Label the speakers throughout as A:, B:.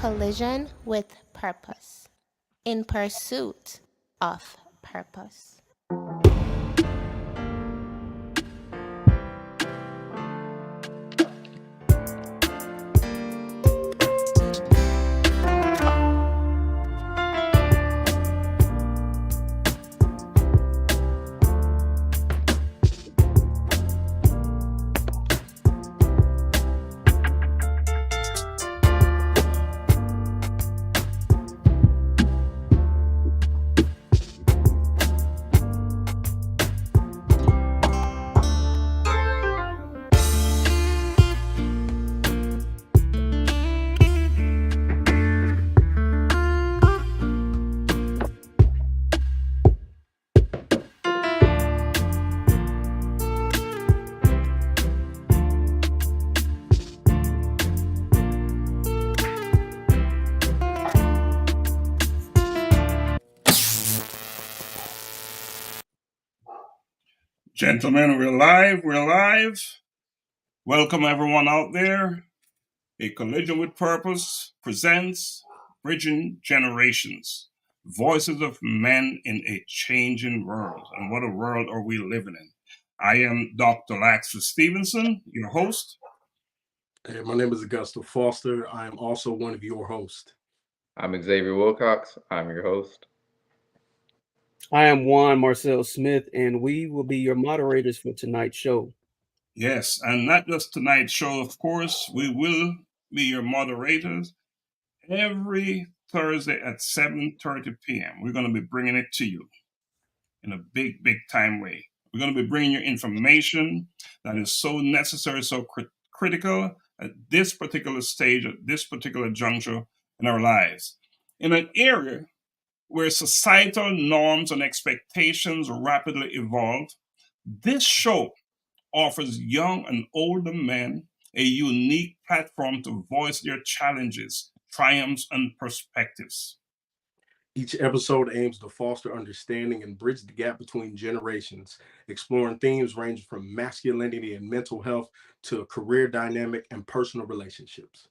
A: collision with purpose, in pursuit of purpose.
B: Gentlemen, we're live. Welcome everyone out there. A Collision with Purpose presents Bridging Generations, Voices of Men in a Changing World. And what a world are we living in? I am Dr. Laxley Stephenson, your host.
C: Hey, my name is Augusta Foster. I am also one of your hosts.
D: I'm Xavier Wilcox. I'm your host.
E: I am Juan Marcel Smith, and we will be your moderators for tonight's show.
B: Yes, and not just tonight's show, of course. We will be your moderators every Thursday at 7:30 p.m. We're going to be bringing it to you in a big time way. We're going to be bringing you information that is so necessary, so critical at this particular stage, at this particular juncture in our lives. In an area where societal norms and expectations rapidly evolve, this show offers young and older men a unique platform to voice their challenges, triumphs, and perspectives.
C: Each episode aims to foster understanding and bridge the gap between generations, exploring themes ranging from masculinity and mental health to career dynamic and personal relationships.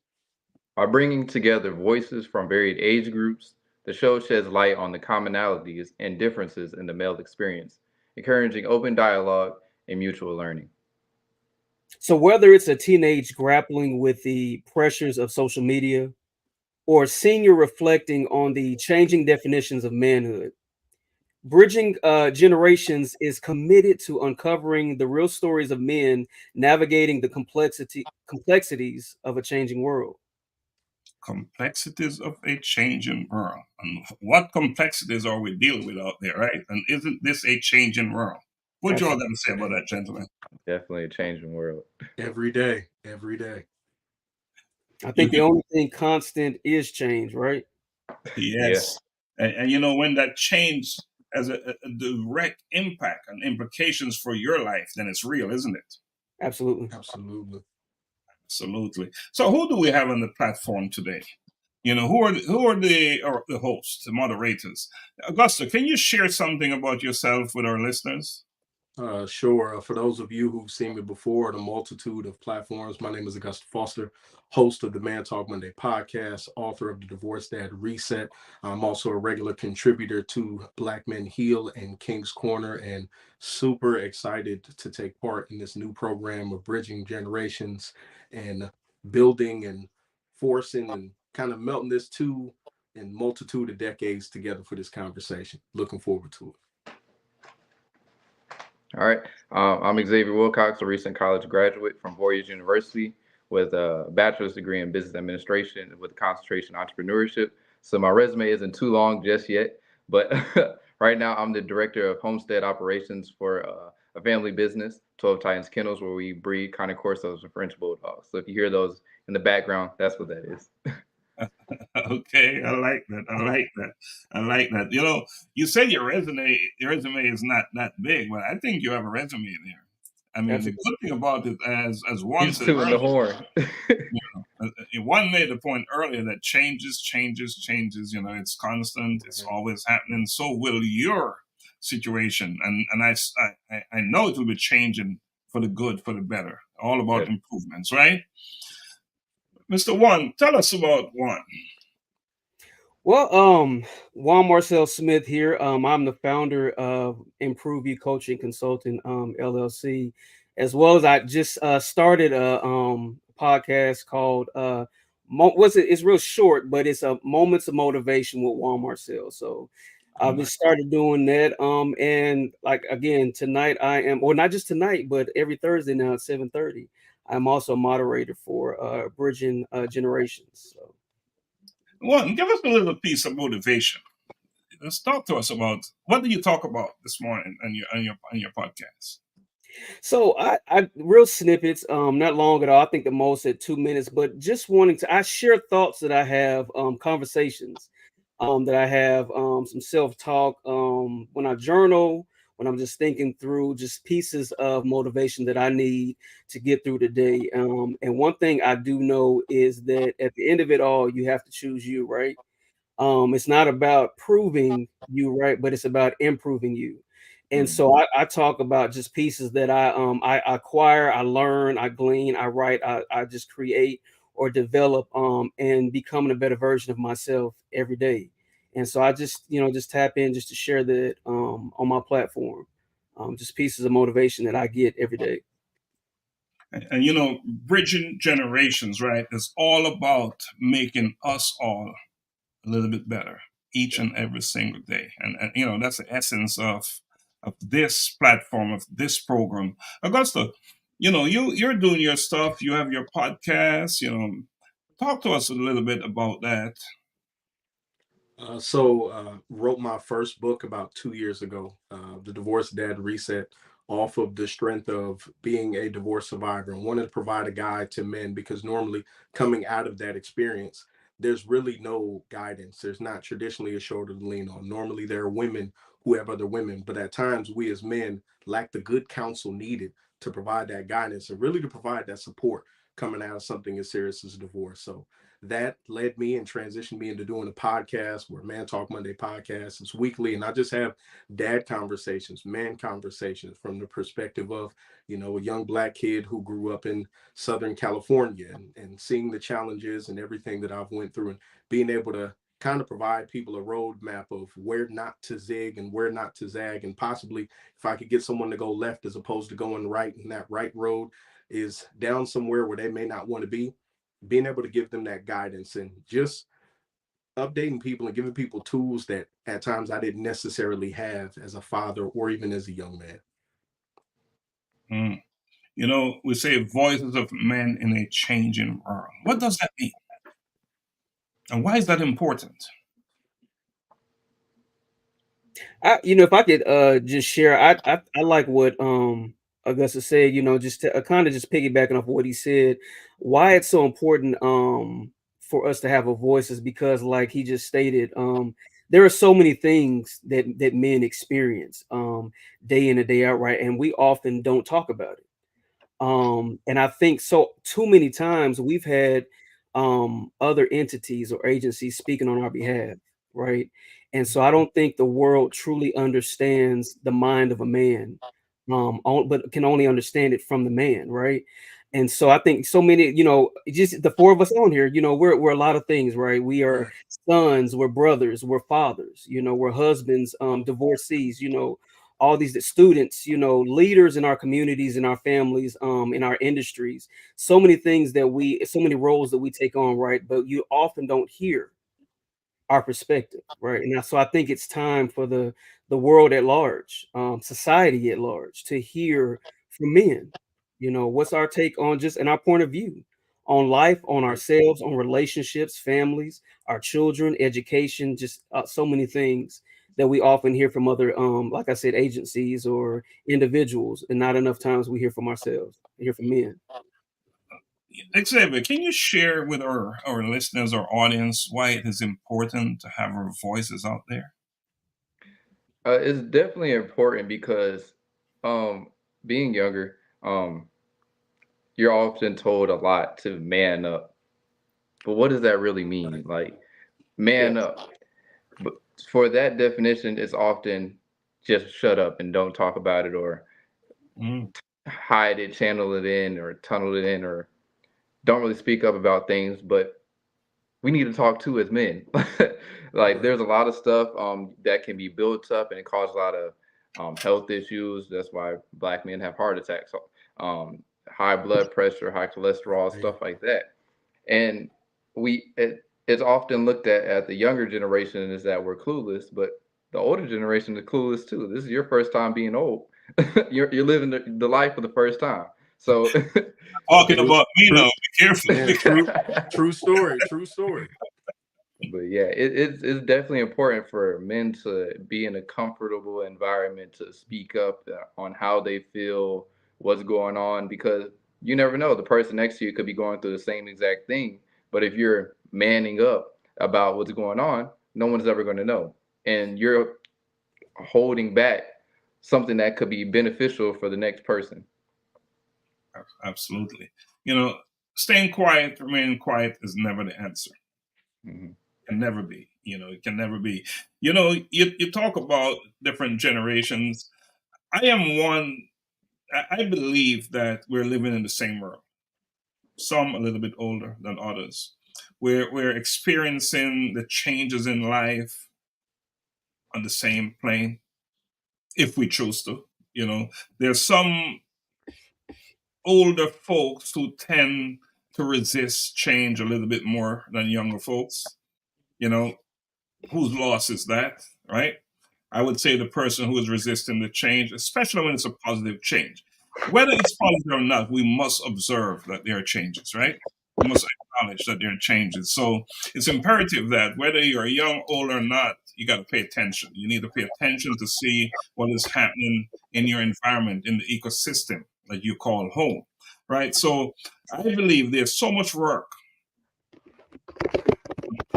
D: By bringing together voices from varied age groups, the show sheds light on the commonalities and differences in the male experience, encouraging open dialogue and mutual learning.
E: So whether it's a teenage grappling with the pressures of social media or a senior reflecting on the changing definitions of manhood, Bridging Generations is committed to uncovering the real stories of men navigating the complexities of a changing world.
B: Complexities of a changing world. And what complexities are we dealing with out there, right? And isn't this a changing world? What you all got to say about that, gentlemen?
D: Definitely a changing world.
C: Every day.
E: I think the only thing constant is change, right?
B: Yes. Yeah. And you know, when that change has a direct impact and implications for your life, then it's real, isn't it?
E: Absolutely.
B: So who do we have on the platform today? You know, who are the hosts, the moderators? Augusta, can you share something about yourself with our listeners?
C: Sure. For those of you who've seen me before on a multitude of platforms, my name is Augusta Foster, host of the Man Talk Monday podcast, author of the Divorce Dad Reset. I'm also a regular contributor to Black Men Heal and King's Corner, and super excited to take part in this new program of Bridging Generations and building and forcing and kind of melting this two and multitude of decades together for this conversation. Looking forward to it.
D: All right. I'm Xavier Wilcox, a recent college graduate from Warriors University with a bachelor's degree in business administration with a concentration in entrepreneurship. So my resume isn't too long just yet, but right now I'm the director of homestead operations for a family business, 12 Titans Kennels, where we breed Connie Corsos and French Bulldogs. So if you hear those in the background, that's what that is.
B: Okay, I like that. You know, you say your resume is not that big, but I think you have a resume there. I mean, the good thing about it, as one said
D: earlier, the horn.
B: One made the point earlier that changes. You know, it's constant. It's always happening. So will your situation, and I know it will be changing for the good, for the better. All about improvements, right? Mr. Juan, tell us about Juan.
E: Well, Juan Marcel Smith here. I'm the founder of Improve You Coaching Consulting LLC, as well as I just started a podcast called what's it? It's real short, but it's a Moments of Motivation with Juan Marcel. So I've just started doing that. And like again tonight, I am, or not just tonight, but every Thursday now at 7:30. I'm also a moderator for Bridging Generations. So.
B: Well, give us a little piece of motivation. Let's talk to us about what do you talk about this morning on your podcast.
E: So I real snippets, not long at all. I think the most at 2 minutes, but just wanting to, I share thoughts that I have, conversations, that I have, some self-talk, when I journal, when I'm just thinking through just pieces of motivation that I need to get through the day. And one thing I do know is that at the end of it all, you have to choose you, right? It's not about proving you right, but it's about improving you. And so I talk about just pieces that I acquire, I learn, I glean, I write, I just create or develop, and becoming a better version of myself every day. And so I just, just tap in just to share that on my platform. Just pieces of motivation that I get every day.
B: And bridging generations, right, is all about making us all a little bit better each and every single day. And that's the essence of this platform, of this program. Augusta, you're doing your stuff. You have your podcast. Talk to us a little bit about that.
C: Wrote my first book about 2 years ago, The Divorced Dad Reset, off of the strength of being a divorce survivor, and wanted to provide a guide to men because normally coming out of that experience, there's really no guidance. There's not traditionally a shoulder to lean on. Normally there are women who have other women, but at times we as men lack the good counsel needed to provide that guidance and really to provide that support coming out of something as serious as a divorce. So that led me and transitioned me into doing a podcast where Man Talk Monday podcast is weekly. And I just have dad conversations, man conversations from the perspective of, a young Black kid who grew up in Southern California and seeing the challenges and everything that I've went through and being able to kind of provide people a roadmap of where not to zig and where not to zag. And possibly if I could get someone to go left as opposed to going right, and that right road is down somewhere where they may not want to be, being able to give them that guidance and just updating people and giving people tools that at times I didn't necessarily have as a father or even as a young man.
B: We say voices of men in a changing world. What does that mean? And why is that important?
E: If I could just share, I like what Augusta said, just to kind of just piggybacking off what he said, why it's so important for us to have a voice is because, like he just stated, there are so many things that men experience day in and day out, right? And we often don't talk about it. And I think so too many times we've had other entities or agencies speaking on our behalf, right? And so I don't think the world truly understands the mind of a man, but can only understand it from the man, right? And so I think so many, just the four of us on here, we're a lot of things, right? We are sons, we're brothers, we're fathers, we're husbands, divorcees, all these students, leaders in our communities, in our families, in our industries, so many things so many roles that we take on, right? But you often don't hear our perspective, right? And so I think it's time for the world at large, society at large, to hear from men. What's our take on just and our point of view on life, on ourselves, on relationships, families, our children, education, just so many things that we often hear from other, like I said, agencies or individuals, and not enough times we hear from ourselves, hear from men.
B: Xavier, can you share with our listeners, our audience, why it is important to have our voices out there?
D: It's definitely important because being younger, you're often told a lot to man up. But what does that really mean? Like, man up. But for that definition, it's often just shut up and don't talk about it, or hide it, channel it in, or tunnel it in, or don't really speak up about things. But we need to talk to as men. Like there's a lot of stuff that can be built up and it causes a lot of health issues. That's why Black men have heart attacks, high blood pressure, high cholesterol, stuff like that. And it's often looked at the younger generation as that we're clueless, but the older generation is clueless too. This is your first time being old. You're living the life for the first time. So
B: Talking about me now, be careful.
C: Yeah, true story. True story.
D: But yeah, it's definitely important for men to be in a comfortable environment to speak up on how they feel, what's going on, because you never know. The person next to you could be going through the same exact thing. But if you're manning up about what's going on, no one's ever going to know. And you're holding back something that could be beneficial for the next person.
B: Absolutely. Staying quiet, remaining quiet is never the answer.
D: Mm-hmm.
B: Can never be. It can never be. You talk about different generations. I am one. I believe that we're living in the same world. Some a little bit older than others. We're experiencing the changes in life on the same plane, if we choose to. There's some older folks who tend to resist change a little bit more than younger folks. Whose loss is that, right? I would say the person who is resisting the change, especially when it's a positive change. Whether it's positive or not, we must observe that there are changes, right? We must acknowledge that there are changes. So it's imperative that whether you're young, old, or not, you got to pay attention. You need to pay attention to see what is happening in your environment, in the ecosystem that you call home, right? So I believe there's so much work,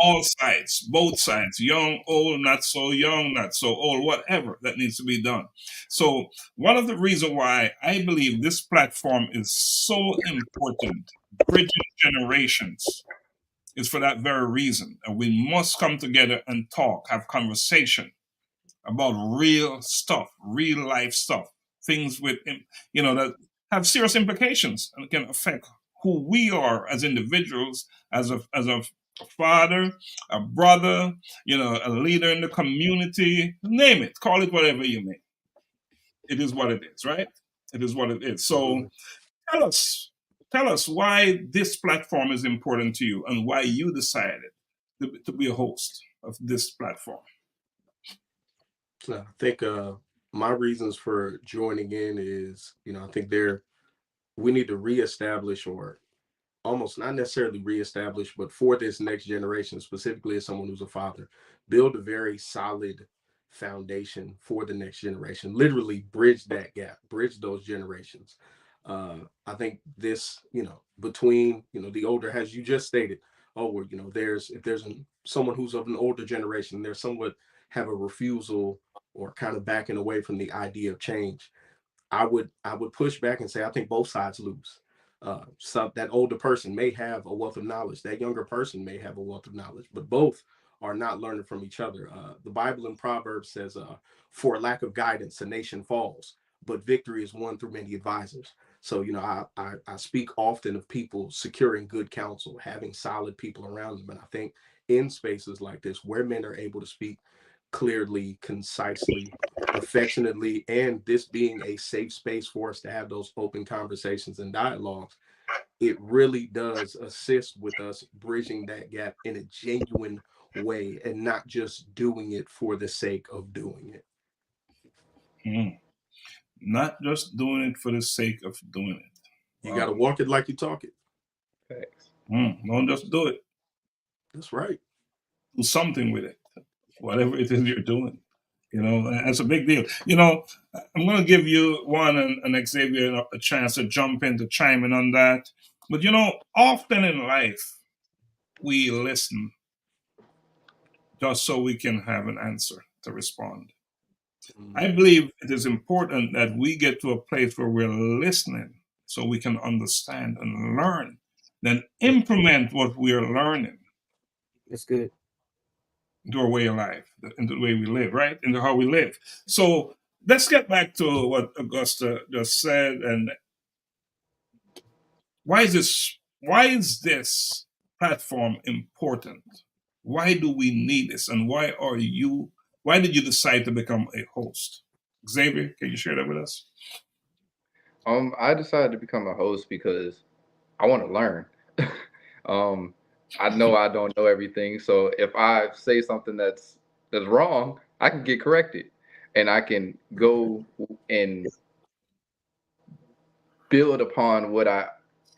B: all sides, both sides, young, old, not so young, not so old, whatever that needs to be done. So one of the reasons why I believe this platform is so important, bridging generations, is for that very reason. And we must come together and talk, have conversation about real stuff, real life stuff, things with, that have serious implications and can affect who we are as individuals, as a father, a brother, a leader in the community, name it, call it whatever you may. It is what it is, right? It is what it is. So tell us why this platform is important to you and why you decided to be a host of this platform.
C: I think my reasons for joining in is, I think we need to reestablish, or almost not necessarily reestablish, but for this next generation, specifically as someone who's a father, build a very solid foundation for the next generation, literally bridge that gap, bridge those generations. I think this, between, the older, as you just stated, if there's someone who's of an older generation, there's somewhat have a refusal or kind of backing away from the idea of change. I would push back and say, I think both sides lose. So that older person may have a wealth of knowledge, that younger person may have a wealth of knowledge, but both are not learning from each other. The Bible in Proverbs says, for lack of guidance, a nation falls, but victory is won through many advisors. So, I speak often of people securing good counsel, having solid people around them. And I think in spaces like this, where men are able to speak clearly, concisely, affectionately, and this being a safe space for us to have those open conversations and dialogues, it really does assist with us bridging that gap in a genuine way and not just doing it for the sake of doing it.
B: Not just doing it for the sake of doing it.
C: You got to walk it like you talk it.
D: Thanks.
B: Don't just do it.
C: That's right.
B: Do something with it, whatever it is you're doing. That's a big deal. I'm going to give you, Juan and Xavier, a chance to jump in, to chime in on that. But, often in life, we listen just so we can have an answer to respond. I believe it is important that we get to a place where we're listening so we can understand and learn, then implement what we are learning.
E: That's good.
B: Into our way of life, into the way we live, right? Into how we live. So let's get back to what Augusta just said. And why is this platform important? Why do we need this? And why did you decide to become a host? Xavier, can you share that with us?
D: I decided to become a host because I want to learn. I know I don't know everything, so if I say something that's wrong, I can get corrected, and I can go and build upon what I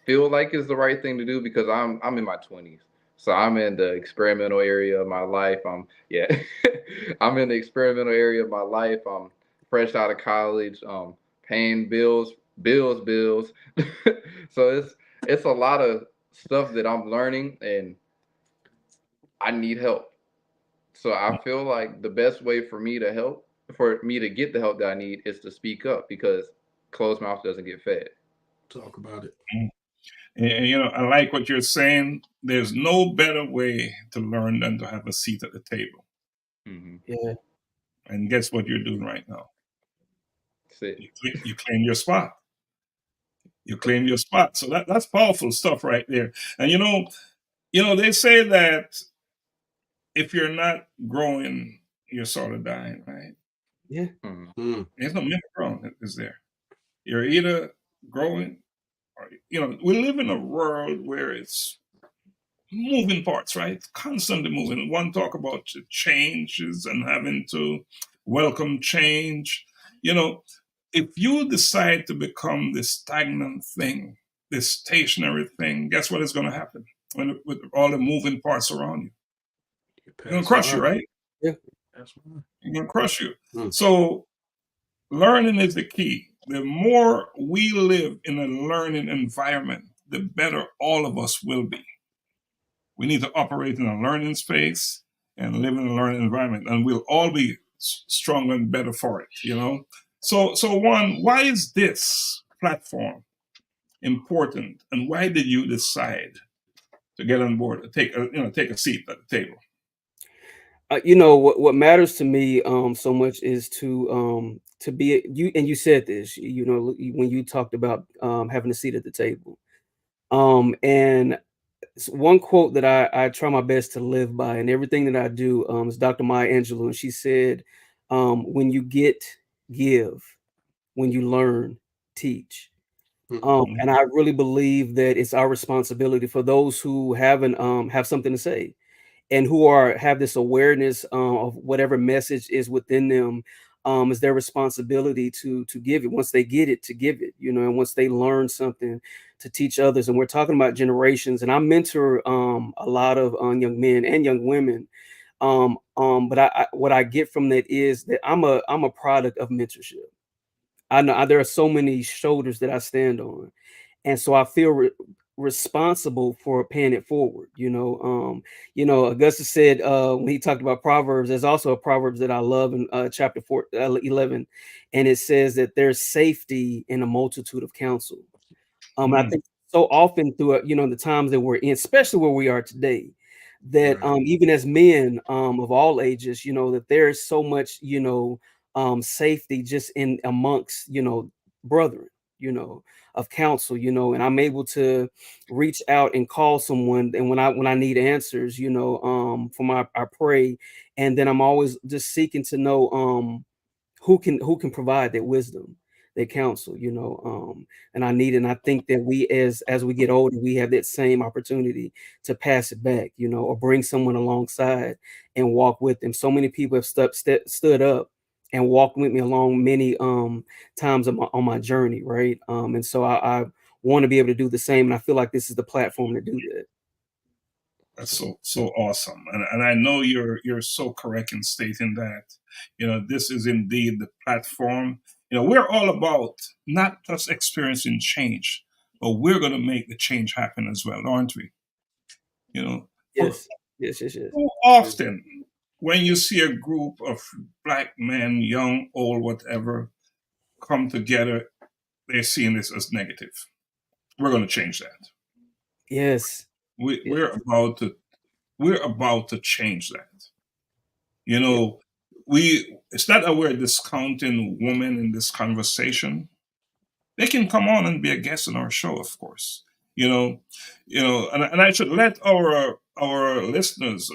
D: feel like is the right thing to do because I'm in my 20s. So I'm in the experimental area of my life. I'm in the experimental area of my life. I'm fresh out of college, paying bills. So it's a lot of stuff that I'm learning and I need help. So I feel like the best way for me to get the help that I need is to speak up because closed mouth doesn't get fed.
C: Talk about it.
B: And I like what you're saying. There's no better way to learn than to have a seat at the table.
D: Mm-hmm.
E: Yeah.
B: And guess what you're doing right now?
D: That's it.
B: You claim your spot. You claim your spot. So that's powerful stuff right there. And they say that if you're not growing, you're sort of dying, right?
E: Yeah.
C: Mm.
B: There's no middle ground, is there? You're either growing or, we live in a world where it's moving parts, right? Constantly moving. One talk about changes and having to welcome change. If you decide to become this stagnant thing, this stationary thing, guess what is going to happen with all the moving parts around you? It's going to crush you, right?
E: Yeah.
C: That's right.
B: It's going to crush you.
C: Mm.
B: So learning is the key. The more we live in a learning environment, the better all of us will be. We need to operate in a learning space and live in a learning environment, and we'll all be stronger and better for it. So Juan, why is this platform important, and why did you decide to get on board, take a seat at the table?
E: What matters to me so much is to be you, and you said this, when you talked about having a seat at the table. And one quote that I try my best to live by in everything that I do is Dr. Maya Angelou, and she said, "When you get, give; when you learn, teach." And I really believe that it's our responsibility for those who haven't have something to say and who have this awareness of whatever message is within them. Is their responsibility to give it once they get it, to give it, and once they learn something, to teach others. And we're talking about generations, and I mentor a lot of young men and young women. But what I get from that is that I'm a product of mentorship. I know there are so many shoulders that I stand on, and so I feel responsible for paying it forward. Augustus said when he talked about Proverbs, there's also a Proverbs that I love in chapter 11, and it says that there's safety in a multitude of counsel. I think so often through the times that we're in, especially where we are today, that even as men of all ages, that there's so much safety just in amongst brethren, of counsel, and I'm able to reach out and call someone, and when I need answers, I pray, and then I'm always just seeking to know who can provide that wisdom, that counsel, and I need it. And I think that we as we get older, we have that same opportunity to pass it back, or bring someone alongside and walk with them. So many people have stood up and walked with me along many times on my journey, right? And so I want to be able to do the same, and I feel like this is the platform to do that.
B: That's so awesome, and I know you're so correct in stating that. This is indeed the platform. We're all about not just experiencing change, but we're going to make the change happen as well, aren't we?
E: Yes.
B: So often when you see a group of black men, young, old, whatever, come together, they're seeing this as negative. We're going to change that.
E: Yes.
B: We're about to change that. It's not that we're discounting women in this conversation. They can come on and be a guest on our show, of course. And I should let our listeners,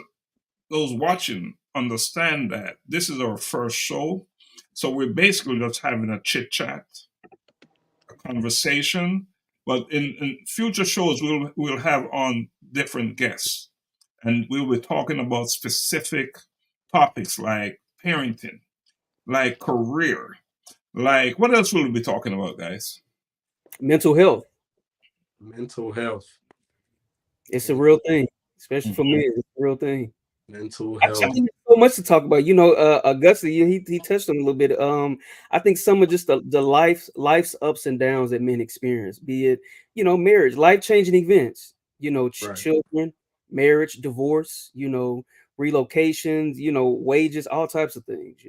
B: those watching, understand that this is our first show, so we're basically just having a chit chat, a conversation. But in future shows, we'll have on different guests, and we'll be talking about specific topics like parenting, like career, like what else will we be talking about, guys?
E: Mental health.
C: Mental health.
E: It's a real thing, especially for me. It's a real thing.
C: Mental
E: I
C: health.
E: think there's so much to talk about. Augusta, he touched on it a little bit. I think some of just the life's ups and downs that men experience, be it marriage, life changing events,
C: Right.
E: children, marriage, divorce, relocations, wages, all types of things.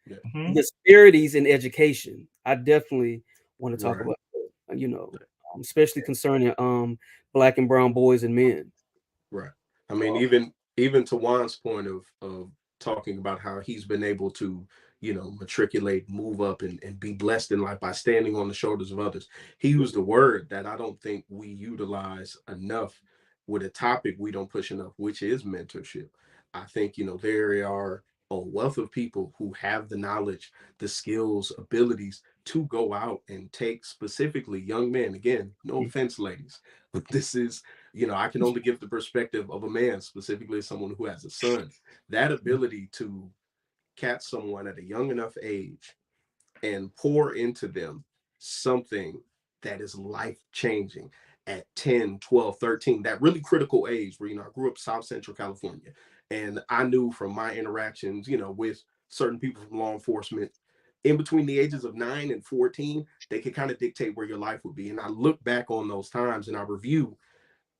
C: Yeah.
B: Mhm.
E: Disparities in education. I definitely want to talk
C: Right.
E: about that, especially concerning Black and brown boys and men.
C: Right. I mean, even to Juan's point of talking about how he's been able to, matriculate, move up, and be blessed in life by standing on the shoulders of others. He used a word that I don't think we utilize enough with a topic we don't push enough, which is mentorship. I think, there are a wealth of people who have the knowledge, the skills, abilities to go out and take specifically young men. Again, no offense, ladies, but this is, I can only give the perspective of a man, specifically someone who has a son. That ability to catch someone at a young enough age and pour into them something that is life changing at 10, 12, 13, that really critical age where, I grew up South Central California. And I knew from my interactions, with certain people from law enforcement, in between the ages of 9 and 14, they could kind of dictate where your life would be. And I look back on those times and I review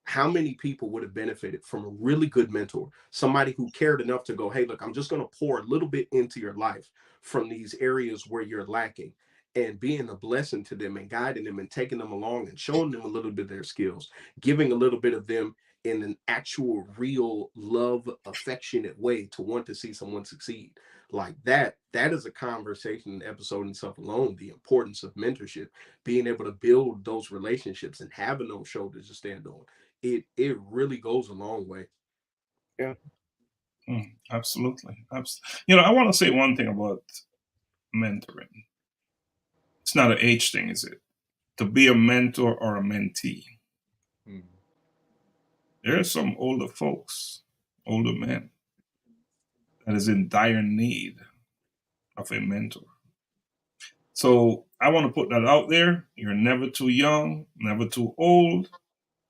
C: how many people would have benefited from a really good mentor, somebody who cared enough to go, hey, look, I'm just going to pour a little bit into your life from these areas where you're lacking, and being a blessing to them and guiding them and taking them along and showing them a little bit of their skills, giving a little bit of them in an actual, real, love, affectionate way to want to see someone succeed. Like that is a conversation, an episode in itself alone, the importance of mentorship, being able to build those relationships and having those shoulders to stand on. It really goes a long way.
E: Yeah.
B: Absolutely. I want to say one thing about mentoring. It's not an age thing, is it? To be a mentor or a mentee.
D: Mm.
B: There are some older folks, older men, that is in dire need of a mentor. So I want to put that out there. You're never too young, never too old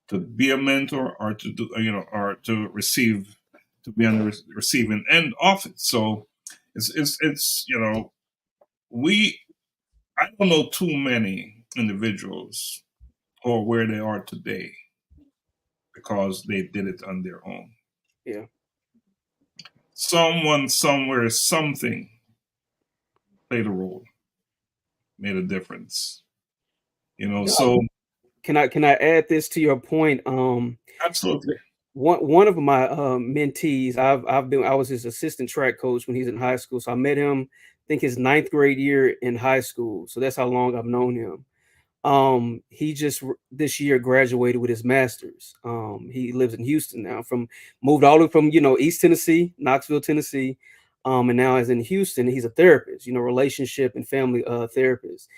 B: to be a mentor or to do, or to receive, to be on the receiving end of it. So it's we I don't know too many individuals or where they are today because they did it on their own.
E: Yeah.
B: Someone somewhere, something played a role, made a difference. So
E: Can I add this to your point?
B: absolutely.
E: One of my mentees, I was his assistant track coach when he's in high school. So I met him, I think his 9th grade year in high school. So that's how long I've known him. He just this year graduated with his master's. He lives in Houston now. Moved all the way from East Tennessee, Knoxville, Tennessee, and now is in Houston. He's a therapist, relationship and family therapist.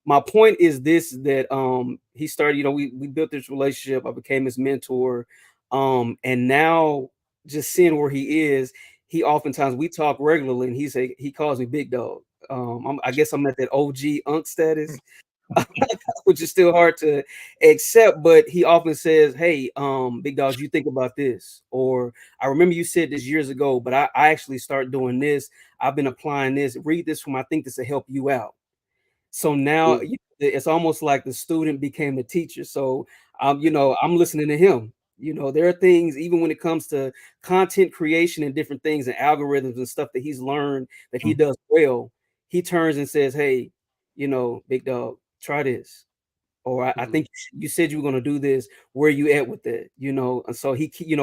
E: My point is this: that he started. We built this relationship. I became his mentor, and now just seeing where he is, he oftentimes we talk regularly, and he calls me Big Dog. I guess I'm at that OG unk status. Which is still hard to accept, but he often says, hey, Big Dogs, you think about this, or I remember you said this years ago, but I actually start doing this. I've been applying this. Read this from, I think this will help you out. So now it's almost like the student became the teacher. So I'm listening to him. There are things, even when it comes to content creation and different things and algorithms and stuff that he's learned that he does well. He turns and says, hey, Big Dog, try this. Or I think you said you were going to do this. Where are you at with that? And so we keep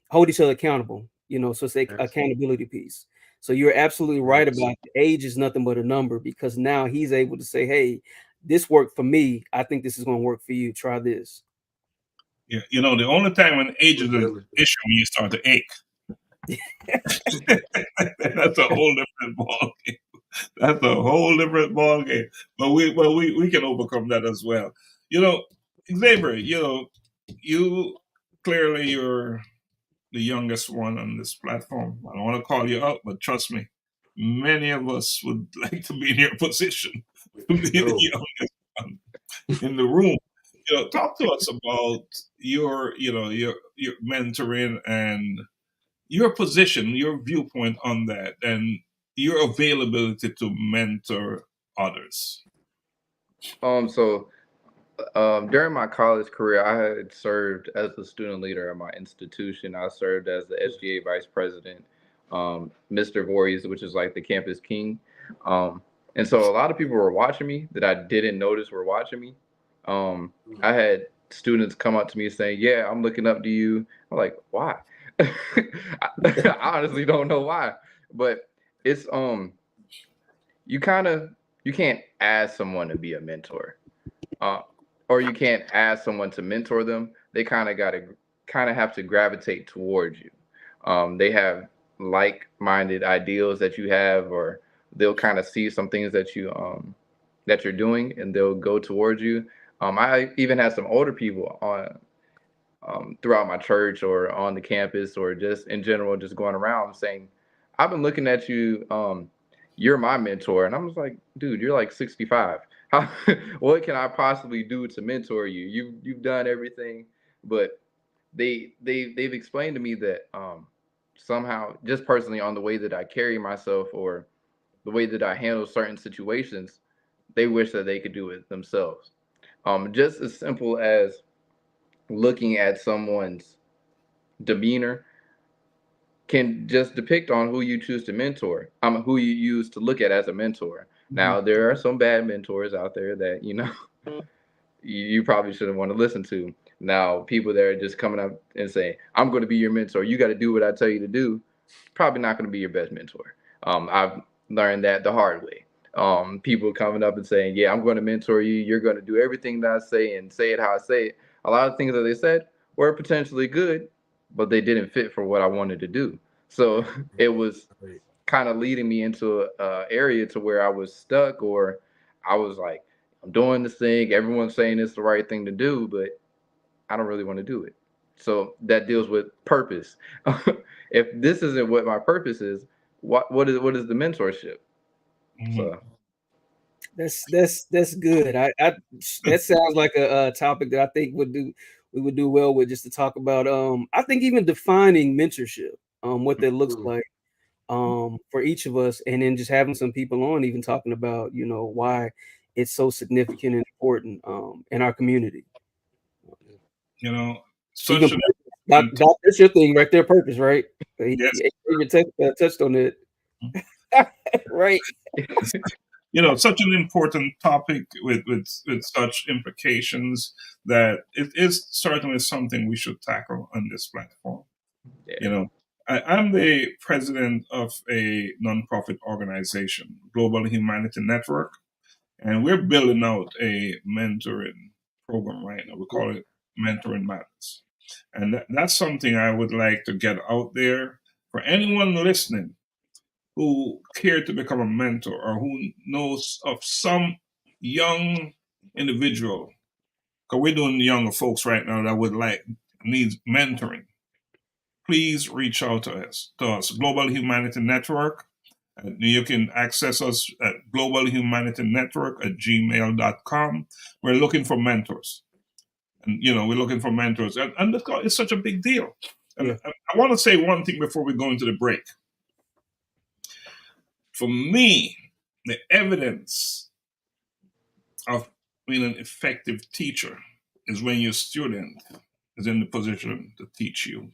E: hold each other accountable, so it's an accountability piece. So you're absolutely right about age is nothing but a number, because now he's able to say, hey, this worked for me. I think this is going to work for you. Try this.
B: Yeah, the only time when age is an issue when you start to ache. That's a whole different ball game. That's a whole different ball game. But we can overcome that as well. Xavier, you clearly you're the youngest one on this platform. I don't want to call you out, but trust me, many of us would like to be in your position to be the youngest one in the room. Talk to us about your mentoring and your position, your viewpoint on that, and your availability to mentor others.
D: So during my college career, I had served as the student leader at my institution. I served as the SGA vice president, Mr. Voorhees, which is like the campus king. And so a lot of people were watching me that I didn't notice were watching me. I had students come up to me saying, "Yeah, I'm looking up to you." I'm like, "Why?" I honestly don't know why, but it's you can't ask someone to be a mentor, or you can't ask someone to mentor them. They kind of have to gravitate towards you. They have like-minded ideals that you have, or they'll kind of see some things that you're doing, and they'll go towards you. I even had some older people on throughout my church or on the campus or just in general, just going around saying, "I've been looking at you. You're my mentor." And I was like, "Dude, you're like 65. How, what can I possibly do to mentor you? You've done everything." But they've explained to me that somehow, just personally, on the way that I carry myself or the way that I handle certain situations, they wish that they could do it themselves. Just as simple as looking at someone's demeanor can just depict on who you choose to mentor, who you use to look at as a mentor. Now, there are some bad mentors out there that, you probably shouldn't want to listen to. Now, people that are just coming up and saying, "I'm going to be your mentor. You got to do what I tell you to do," probably not going to be your best mentor. I've learned that the hard way. People coming up and saying, "Yeah, I'm going to mentor you. You're going to do everything that I say and say it how I say it." A lot of things that they said were potentially good, but they didn't fit for what I wanted to do. So it was kind of leading me into an area to where I was stuck, or I was like, "I'm doing this thing. Everyone's saying it's the right thing to do, but I don't really want to do it." So that deals with purpose. If this isn't what my purpose is, what is the mentorship? So
E: That's good. I that sounds like a topic that I think we would do well with, just to talk about. I think even defining mentorship, what that looks like, for each of us, and then just having some people on, even talking about why it's so significant and important in our community.
B: Such
E: Even
B: an
E: that's your thing right there, purpose, right?
B: yes.
E: You touched on it, right?
B: Such an important topic with such implications that it is certainly something we should tackle on this platform.
D: Yeah.
B: I'm the president of a nonprofit organization, Global Humanity Network, and we're building out a mentoring program right now. We call it Mentoring Matters. And that's something I would like to get out there for anyone listening who care to become a mentor or who knows of some young individual, because we're doing younger folks right now that needs mentoring. Please reach out to us, Global Humanity Network. You can access us at globalhumanitynetwork@gmail.com. We're looking for mentors. And, we're looking for mentors. And it's such a big deal. And
E: Yeah.
B: I want to say one thing before we go into the break. For me, the evidence of being an effective teacher is when your student is in the position to teach you.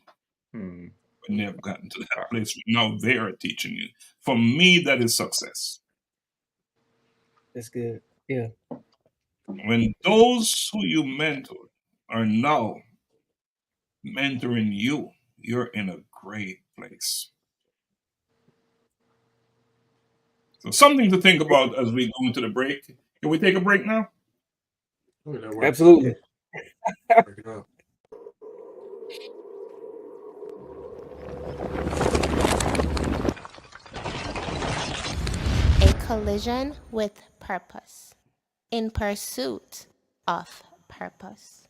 B: When they've gotten to that place, now they're teaching you. For me, that is success.
E: That's good. Yeah.
B: When those who you mentor are now mentoring you, you're in a great place. So something to think about as we go into the break. Can we take a break now?
C: Okay, that works.
E: Absolutely.
C: Check it out.
A: A collision with purpose. In pursuit of purpose.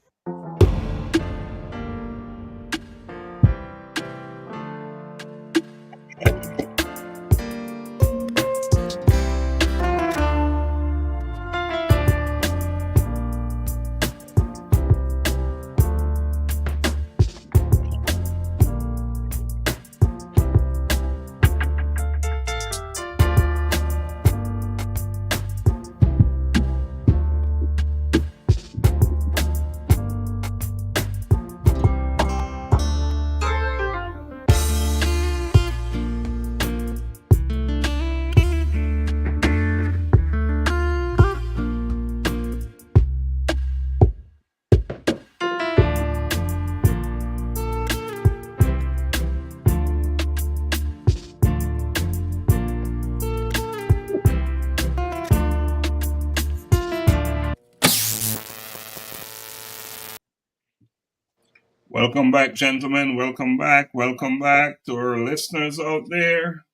B: Welcome back, gentlemen. Welcome back. Welcome back to our listeners out there.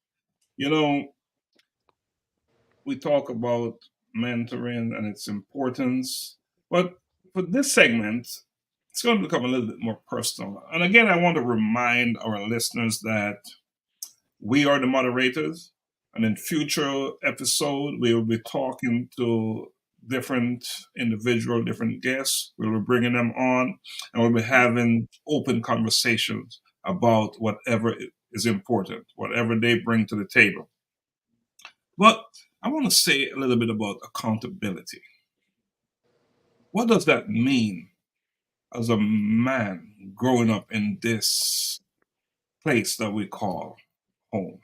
B: You know, we talk about mentoring and its importance, but for this segment, it's going to become a little bit more personal. And again, I want to remind our listeners that we are the moderators, and in future episode, we will be talking to different individual, different guests. We'll be bringing them on, and we'll be having open conversations about whatever is important, whatever they bring to the table. But I want to say a little bit about accountability. What does that mean as a man growing up in this place that we call home?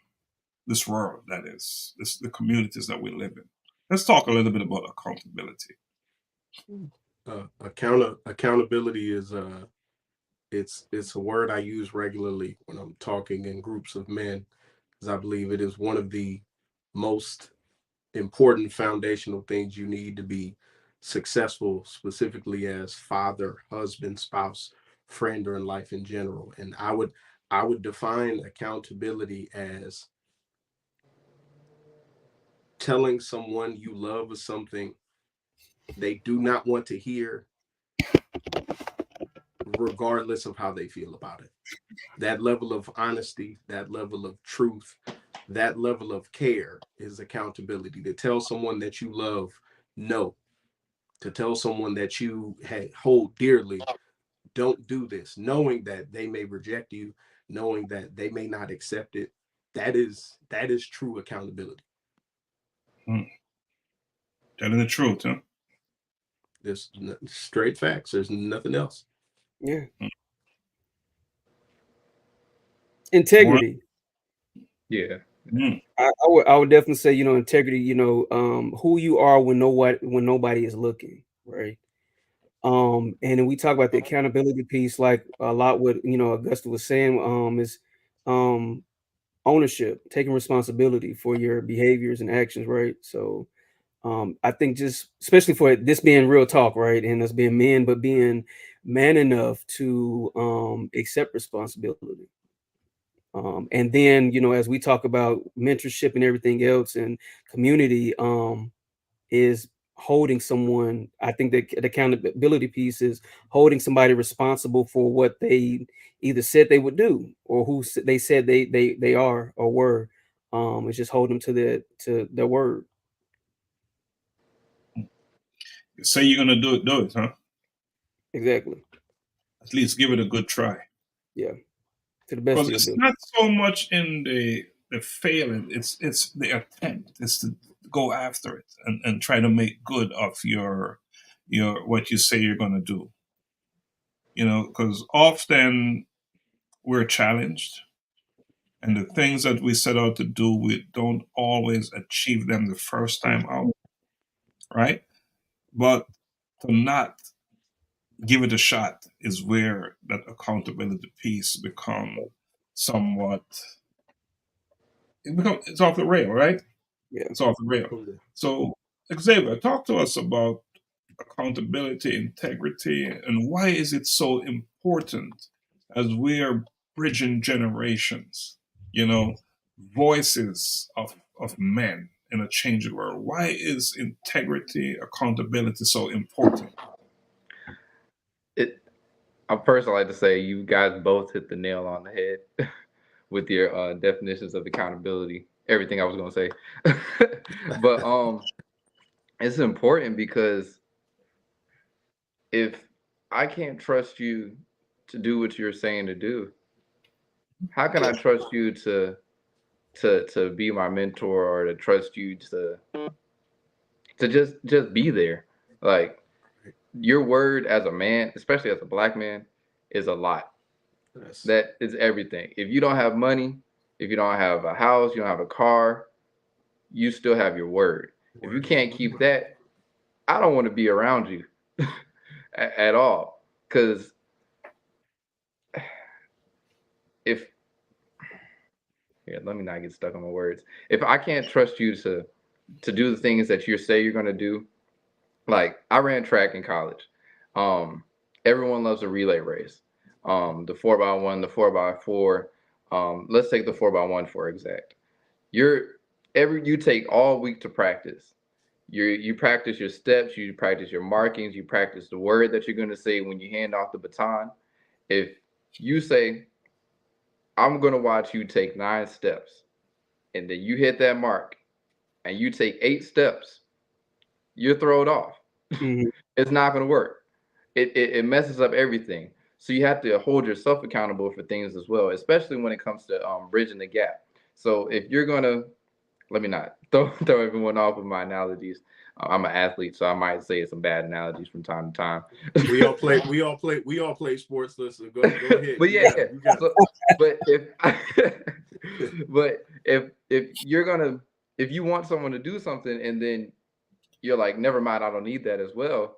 B: This world, that is, the communities that we live in. Let's talk a little bit about accountability.
C: Accountability is it's a word I use regularly when I'm talking in groups of men, because I believe it is one of the most important foundational things you need to be successful, specifically as father, husband, spouse, friend, or in life in general. And I would define accountability as telling someone you love or something they do not want to hear, regardless of how they feel about it. That level of honesty, that level of truth, that level of care is accountability. To tell someone that you love no, to tell someone that you hold dearly, don't do this, knowing that they may reject you, knowing that they may not accept it. That is true accountability.
B: Telling the truth, huh?
C: There's straight facts. There's nothing else.
E: Yeah. Integrity.
D: Yeah.
E: I would definitely say, integrity, who you are when nobody is looking, right? And then we talk about the accountability piece, like a lot what Augusta was saying, is ownership, taking responsibility for your behaviors and actions, right? So I think just especially for this being real talk, right? And us being men, but being man enough to accept responsibility. And then, as we talk about mentorship and everything else and community, is holding someone. I think the accountability piece is holding somebody responsible for what they either said they would do or who they said they are or were. It's just holding them to their word.
B: Say you're going to do it, huh?
E: Exactly.
B: At least give it a good try.
E: Yeah. To the best
B: Because
E: of your
B: it's
E: ability.
B: not so much in the failing, it's the attempt. It's to go after it and try to make good of your what you say you're going to do. Because often we're challenged, and the things that we set out to do, we don't always achieve them the first time out, right? But to not give it a shot is where that accountability piece become somewhat. It's off the rail, right?
E: Yeah.
B: It's off the rail.
C: Okay.
B: So, Xavier, talk to us about accountability, integrity, and why is it so important as we are bridging generations? You know, voices of men in a changing world. Why is integrity, accountability so important?
D: I personally like to say you guys both hit the nail on the head with your definitions of accountability. Everything I was gonna say, but it's important because if I can't trust you to do what you're saying to do, how can I trust you to be my mentor or to trust you to just be there? Like your word as a man, especially as a black man, is a lot.
C: Yes.
D: That is everything. If you don't have money, if you don't have a house, you don't have a car, you still have your word. If you can't keep that, I don't want to be around you at all. Because if here, let me not get stuck on my words. If I can't trust you to do the things that you say you're gonna do, like I ran track in college. Everyone loves a relay race. The 4x1, the 4x4. Let's take the 4x1 for exact. You take all week to practice. You practice your steps, you practice your markings, you practice the word that you're gonna say when you hand off the baton. If you say, I'm gonna watch you take 9 steps, and then you hit that mark and you take 8 steps, you're thrown off.
E: Mhm.
D: It's not gonna work. It messes up everything. So you have to hold yourself accountable for things as well, especially when it comes to bridging the gap. So if you're gonna let me not throw everyone off with my analogies. I'm an athlete, so I might say some bad analogies from time to time.
C: We all play sports. Listen, go ahead.
D: But
C: You
D: yeah,
C: got it. You got
D: so, but if you're gonna if you want someone to do something and then you're like, never mind, I don't need that as well,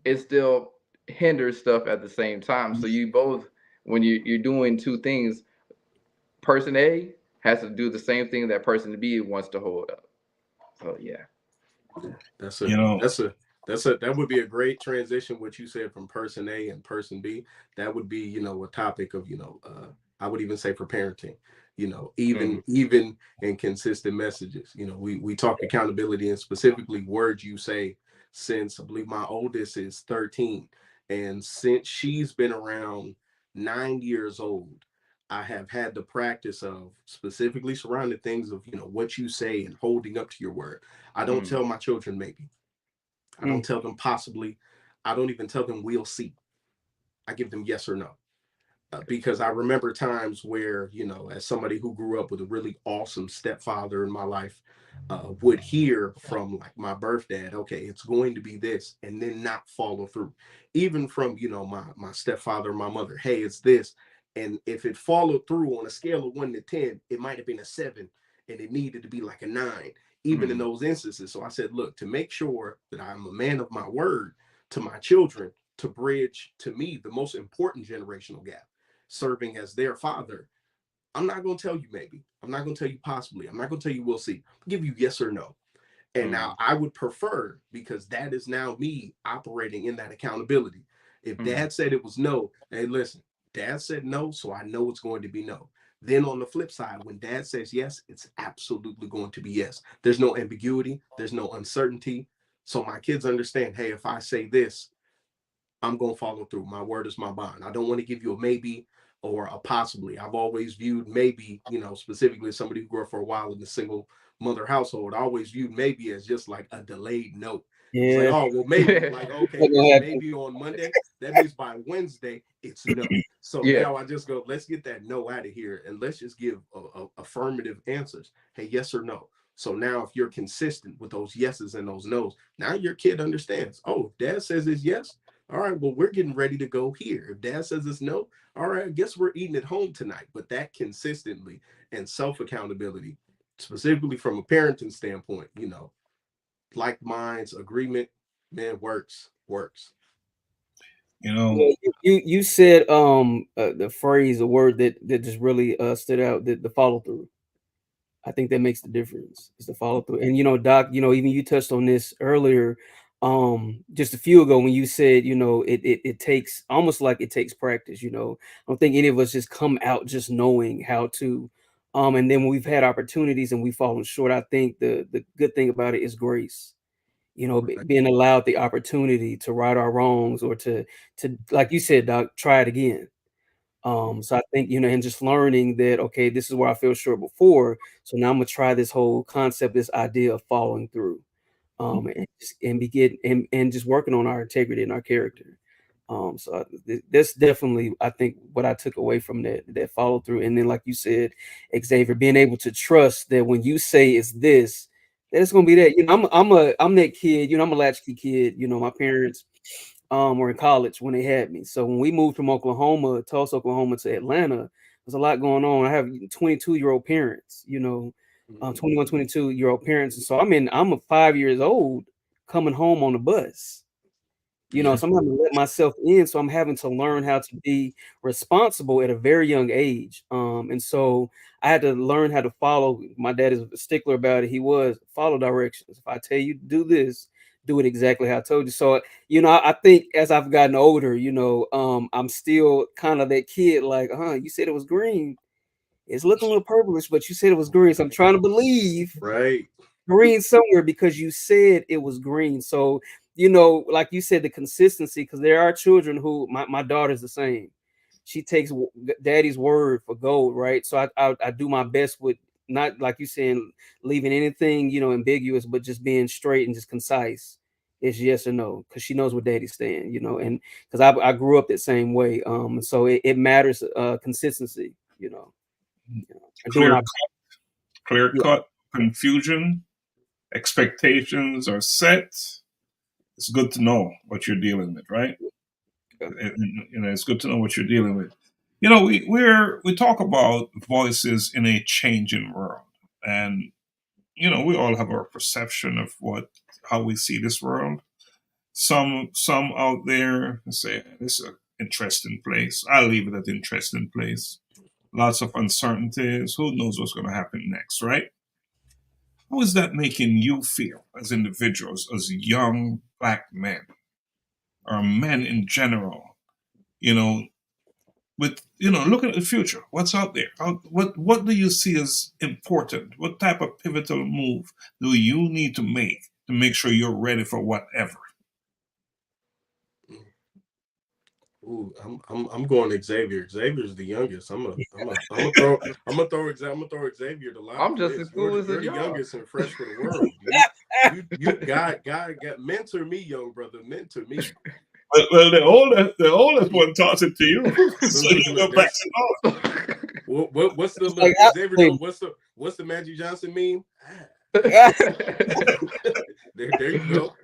D: it still hinders stuff at the same time. So you both, when you're doing two things, person A has to do the same thing that person B wants to hold up. So yeah.
B: You know,
C: That would be a great transition. What you said from person A and person B, that would be, a topic of, I would even say for parenting, even in consistent messages. We talk accountability and specifically words you say. Since I believe my oldest is 13, and since she's been around 9 years old, I have had the practice of specifically surrounding things of, what you say and holding up to your word. I don't tell my children maybe. I don't tell them possibly. I don't even tell them we'll see. I give them yes or no. Because I remember times where, as somebody who grew up with a really awesome stepfather in my life, would hear from like my birth dad, okay, it's going to be this, and then not follow through. Even from, my stepfather, my mother, hey, it's this. And if it followed through on a scale of 1 to 10, it might have been a 7 and it needed to be like a 9, even in those instances. So I said, look, to make sure that I'm a man of my word to my children, to bridge to me the most important generational gap, serving as their father, I'm not going to tell you maybe. I'm not going to tell you possibly. I'm not going to tell you we'll see. I'll give you yes or no. And now I would prefer, because that is now me operating in that accountability. If dad said it was no, hey, listen, dad said no, so I know it's going to be no. Then on the flip side, when dad says yes, it's absolutely going to be yes. There's no ambiguity. There's no uncertainty. So my kids understand, hey, if I say this, I'm going to follow through. My word is my bond. I don't want to give you a maybe or a possibly. I've always viewed maybe, specifically as somebody who grew up for a while in a single mother household, I always viewed maybe as just like a delayed note. It's like, oh, well, maybe. Like, okay, maybe on Monday. That means by Wednesday, it's no. So now I just go, let's get that no out of here. And let's just give affirmative answers. Hey, yes or no. So now if you're consistent with those yeses and those nos, now your kid understands, oh, dad says it's yes. All right, well, we're getting ready to go here. If dad says it's no, all right, I guess we're eating at home tonight. But that consistently and self-accountability, specifically from a parenting standpoint, like minds, agreement, man, works.
E: You said the phrase, a word that just really stood out, the follow through. I think that makes the difference, is the follow through. And Doc, even you touched on this earlier. just a few ago when you said, it takes almost like it takes practice. I don't think any of us just come out just knowing how to. And then when we've had opportunities and we've fallen short, I think the good thing about it is grace. Being allowed the opportunity to right our wrongs, or to like you said, Doc, try it again. So I think, and just learning that, okay, this is where I fell short before. So now I'm gonna try this whole concept, this idea of following through. And just working on our integrity and our character. That's definitely, I think, what I took away from that follow through. And then, like you said, Xavier, being able to trust that when you say it's this, that it's gonna be that. I'm that kid. I'm a latchkey kid. My parents were in college when they had me. So when we moved from Tulsa, Oklahoma to Atlanta, there's a lot going on. I have 22-year-old parents. 21, 22-year-old parents. And so I'm 5 years old coming home on the bus, so I'm having to let myself in. So I'm having to learn how to be responsible at a very young age. And so I had to learn how to follow. My dad is a stickler about it. He was follow directions. If I tell you to do this, do it exactly how I told you. So, I think as I've gotten older, I'm still kind of that kid, like, you said it was green. It's looking a little purplish, but you said it was green. So I'm trying to believe green somewhere because you said it was green. So, like you said, the consistency, because there are children who, my daughter's the same. She takes daddy's word for gold, right? So I do my best with not, like you saying, leaving anything, ambiguous, but just being straight and just concise. It's yes or no, because she knows where daddy's staying, and because I grew up that same way. So it matters, consistency,
B: Clear cut confusion, expectations are set. It's good to know what you're dealing with, right? It's good to know what you're dealing with. We talk about voices in a changing world, and we all have our perception of how we see this world. Some out there say this is an interesting place. I'll leave it at interesting place. Lots of uncertainties. Who knows what's going to happen next, right? How is that making you feel as individuals, as young Black men, or men in general? Looking at the future, what's out there? What do you see as important? What type of pivotal move do you need to make sure you're ready for whatever?
C: Ooh, I'm going Xavier. Xavier's the youngest. I'm gonna throw Xavier the line.
D: I'm just as cool as
C: you're the youngest and fresh for the world. You God mentor me, young brother. Mentor me.
B: Well, the oldest one taught it to you, so you go back to
C: those. What's the
E: like,
C: Xavier? What's the Magic Johnson meme? there you go.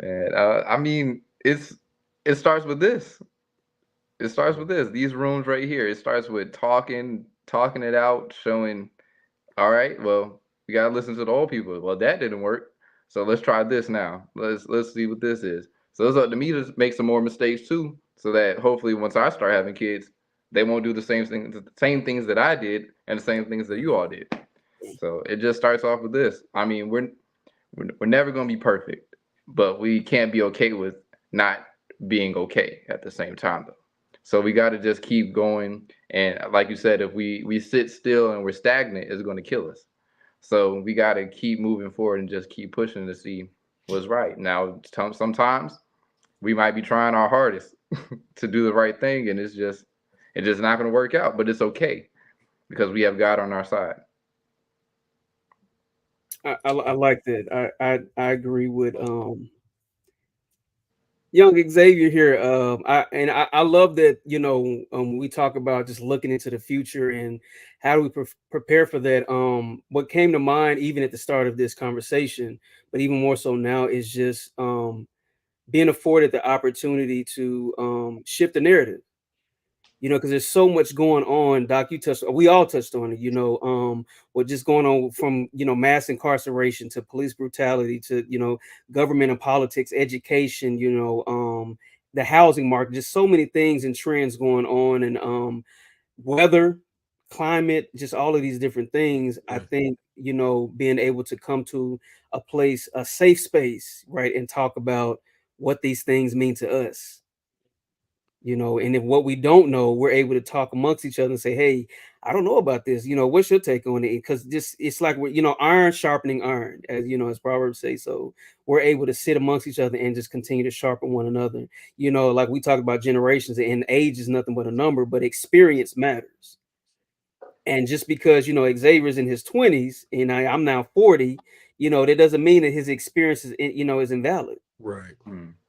D: Man, it starts with this. It starts with this. These rooms right here. It starts with talking it out, showing. All right, well, we gotta listen to the old people. Well, that didn't work, so let's try this now. Let's see what this is. So it's up to me to make some more mistakes too, so that hopefully once I start having kids, they won't do the same things that I did and the same things that you all did. So it just starts off with this. We're never gonna be perfect, but we can't be okay with not being okay at the same time though. So we got to just keep going. And like you said, if we sit still and we're stagnant, it's going to kill us. So we got to keep moving forward and just keep pushing to see what's right. Now, sometimes we might be trying our hardest to do the right thing, and it's just not going to work out. But it's okay because we have God on our side.
E: I like that. I agree with young Xavier here. I love that, we talk about just looking into the future and how do we prepare for that. What came to mind even at the start of this conversation, but even more so now, is just being afforded the opportunity to shift the narrative. Because there's so much going on. Doc, we all touched on it, what just going on from, mass incarceration to police brutality to, government and politics, education, the housing market, just so many things and trends going on, and weather, climate, just all of these different things. I think you know, being able to come to a place, a safe space, right, and talk about what these things mean to us, you know. And if what we don't know, we're able to talk amongst each other and say, hey, I don't know about this, you know, what's your take on it? Because just it's like we're, you know, iron sharpening iron, as you know, as Proverbs say. So we're able to sit amongst each other and just continue to sharpen one another, you know. Like we talk about generations, and age is nothing but a number, but experience matters. And just because, you know, Xavier's in his 20s and I'm now 40, you know, that doesn't mean that his experience is, you know, is invalid.
C: Right.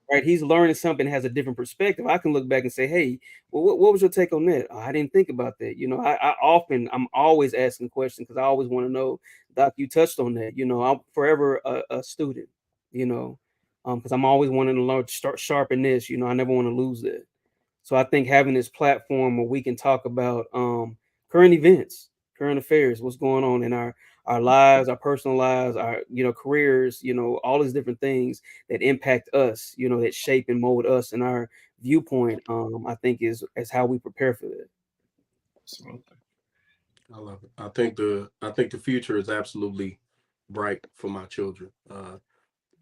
E: Right, he's learning something, has a different perspective. I can look back and say, "Hey, well, what was your take on that? Oh, I didn't think about that." You know, I'm always asking questions because I always want to know. Doc, you touched on that. You know, I'm forever a student. You know, because I'm always wanting to learn, start sharpen this. You know, I never want to lose that. So I think having this platform where we can talk about current events, current affairs, what's going on in our lives, our personal lives, our, you know, careers, you know, all these different things that impact us, you know, that shape and mold us and our viewpoint, I think is how we prepare for that.
B: Absolutely.
C: I love it. I think the future is absolutely bright for my children.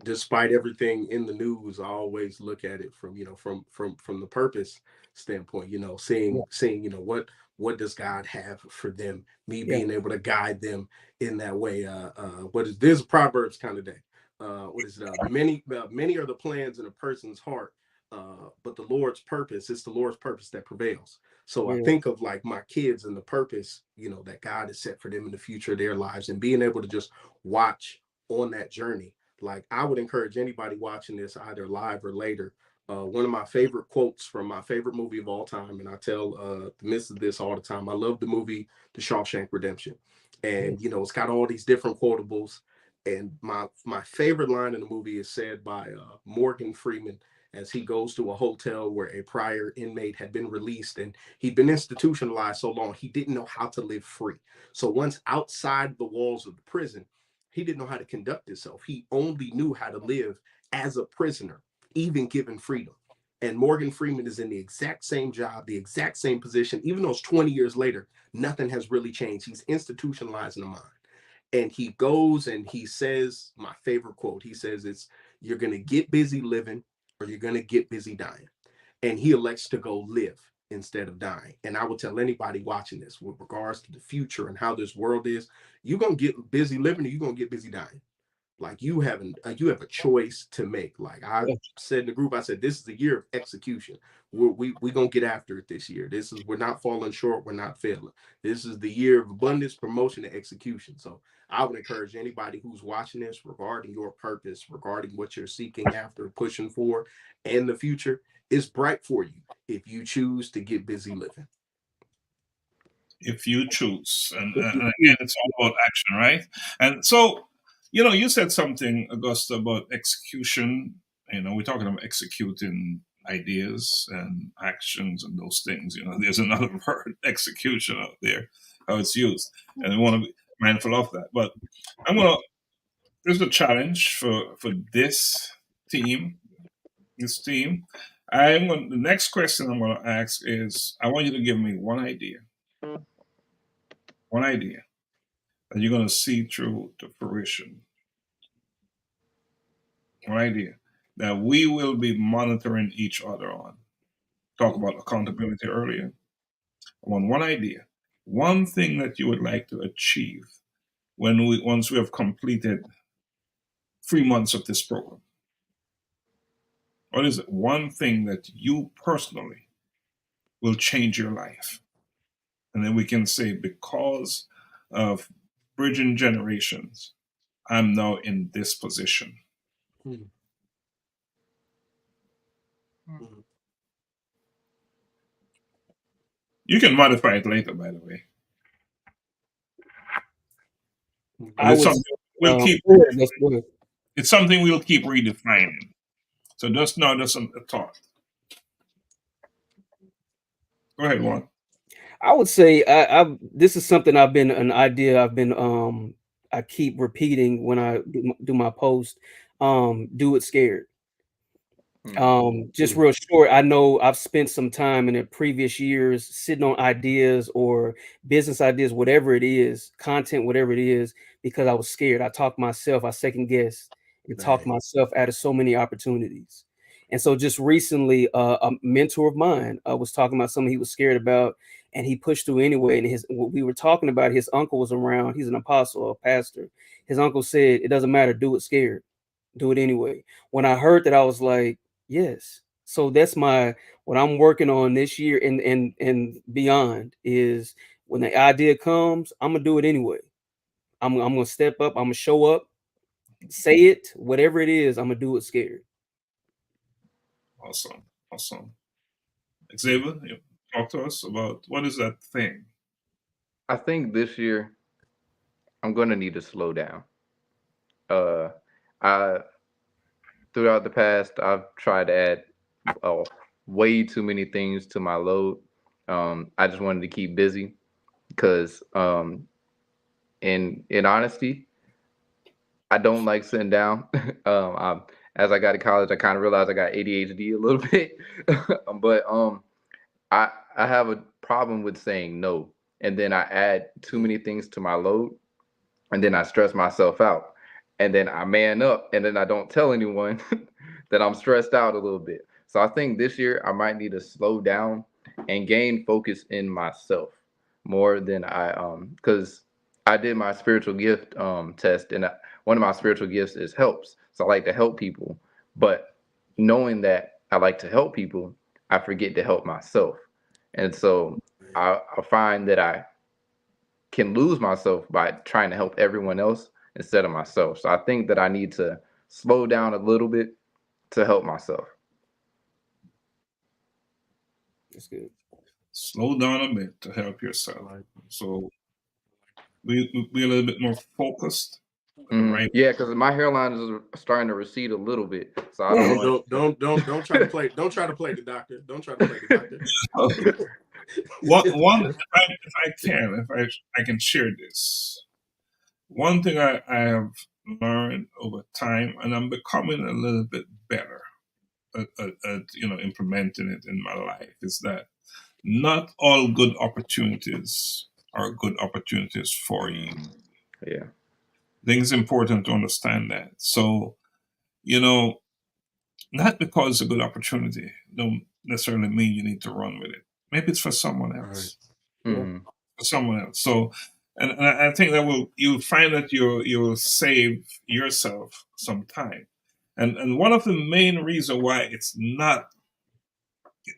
C: Despite everything in the news, I always look at it from, you know, from the purpose standpoint, you know,
E: Yeah,
C: seeing, you know, what does God have for them, me
E: yeah,
C: being able to guide them in that way. What is this Proverbs kind of day? What is it? Many are the plans in a person's heart, but the Lord's purpose, it's the Lord's purpose that prevails. So I
E: yeah,
C: think of like my kids and the purpose, you know, that God has set for them in the future of their lives, and being able to just watch on that journey. Like, I would encourage anybody watching this either live or later. One of my favorite quotes from my favorite movie of all time, and I tell the missus this all the time. I love the movie The Shawshank Redemption,
E: yeah,
C: and you know it's got all these different quotables. And my favorite line in the movie is said by Morgan Freeman as he goes to a hotel where a prior inmate had been released, and he'd been institutionalized so long he didn't know how to live free. So once outside the walls of the prison, he didn't know how to conduct himself. He only knew how to live as a prisoner, even given freedom. And Morgan Freeman is in the exact same job, the exact same position, even though it's 20 years later, nothing has really changed. He's institutionalized in the mind. And he goes and he says, my favorite quote, he says, it's, you're going to get busy living or you're going to get busy dying. And he elects to go live instead of dying. And I would tell anybody watching this with regards to the future and how this world is, you're going to get busy living or you're going to get busy dying. Like, you have a choice to make. Like I
E: yeah.
C: said in the group, I said this is a year of execution. We gonna get after it this year. We're not falling short. We're not failing. This is the year of abundance, promotion, and execution. So I would encourage anybody who's watching this regarding your purpose, regarding what you're seeking after, pushing for, and the future is bright for you if you choose to get busy living.
B: If you choose,
E: If
B: and
E: you
B: again,
E: choose,
B: it's all about action, right? And so, you know, you said something, Augusta, about execution. You know, we're talking about executing ideas and actions and those things. You know, there's another word, execution, out there, how it's used, and we want to be mindful of that. But I'm gonna. There's a challenge for team. This team. The next question I'm going to ask is, I want you to give me one idea that you're going to see through to fruition. One idea that we will be monitoring each other on. Talk about accountability earlier. I want one idea, one thing that you would like to achieve once we have completed 3 months of this program. What is it? One thing that you personally will change your life. And then we can say, because of bridging generations, I'm now in this position.
C: Mhm. Mhm.
B: You can modify it later, by the way. But
E: I
B: it's
E: was.
B: something we'll keep.
E: Go ahead, go ahead.
B: It's something we'll keep redefining. So just now, just a thought. Go ahead, Juan.
E: I would say this is something an idea I've been I keep repeating when I do my post. Do it scared. Just real short, I know I've spent some time in the previous years sitting on ideas or business ideas, whatever it is, content, whatever it is, because I was scared. I talked myself, I second guessed and talked myself out of so many opportunities. And so just recently, a mentor of mine was talking about something he was scared about, and he pushed through anyway. And we were talking about his uncle was around. He's an apostle, a pastor. His uncle said, "It doesn't matter. Do it scared. Do it anyway." When I heard that, I was like, yes. So that's what I'm working on this year and beyond is when the idea comes, I'm gonna do it anyway. I'm gonna step up, I'm gonna show up, say it, whatever it is, I'm gonna do it scared.
B: Awesome. Xavier, you talk to us about what is that thing?
D: I think this year I'm gonna need to slow down. I throughout the past I've tried to add way too many things to my load. I just wanted to keep busy because in honesty, I don't like sitting down. As I got to college, I kind of realized I got ADHD a little bit, but I have a problem with saying no, and then I add too many things to my load, and then I stress myself out, and then I man up, and then I don't tell anyone that I'm stressed out a little bit. So I think this year I might need to slow down and gain focus in myself more than because I did my spiritual gift test, and one of my spiritual gifts is helps. So I like to help people, but knowing that I like to help people, I forget to help myself, and so I find that I can lose myself by trying to help everyone else instead of myself. So I think that I need to slow down a little bit to help myself.
E: That's good.
B: Slow down a bit to help yourself. So we a little bit more focused, right?
D: Yeah, because my hairline is starting to recede a little bit. So I
C: don't try to play. Don't try to play the doctor. Don't try to play the doctor.
B: If I can share this. One thing I have learned over time, and I'm becoming a little bit better at implementing it in my life, is that not all good opportunities are good opportunities for you.
D: Yeah.
B: I think it's important to understand that. So, not because it's a good opportunity, don't necessarily mean you need to run with it. Maybe it's for someone else.
C: Right.
D: Mm-hmm.
B: For someone else. So, and I think that you'll find that you'll save yourself some time. And one of the main reasons why it's not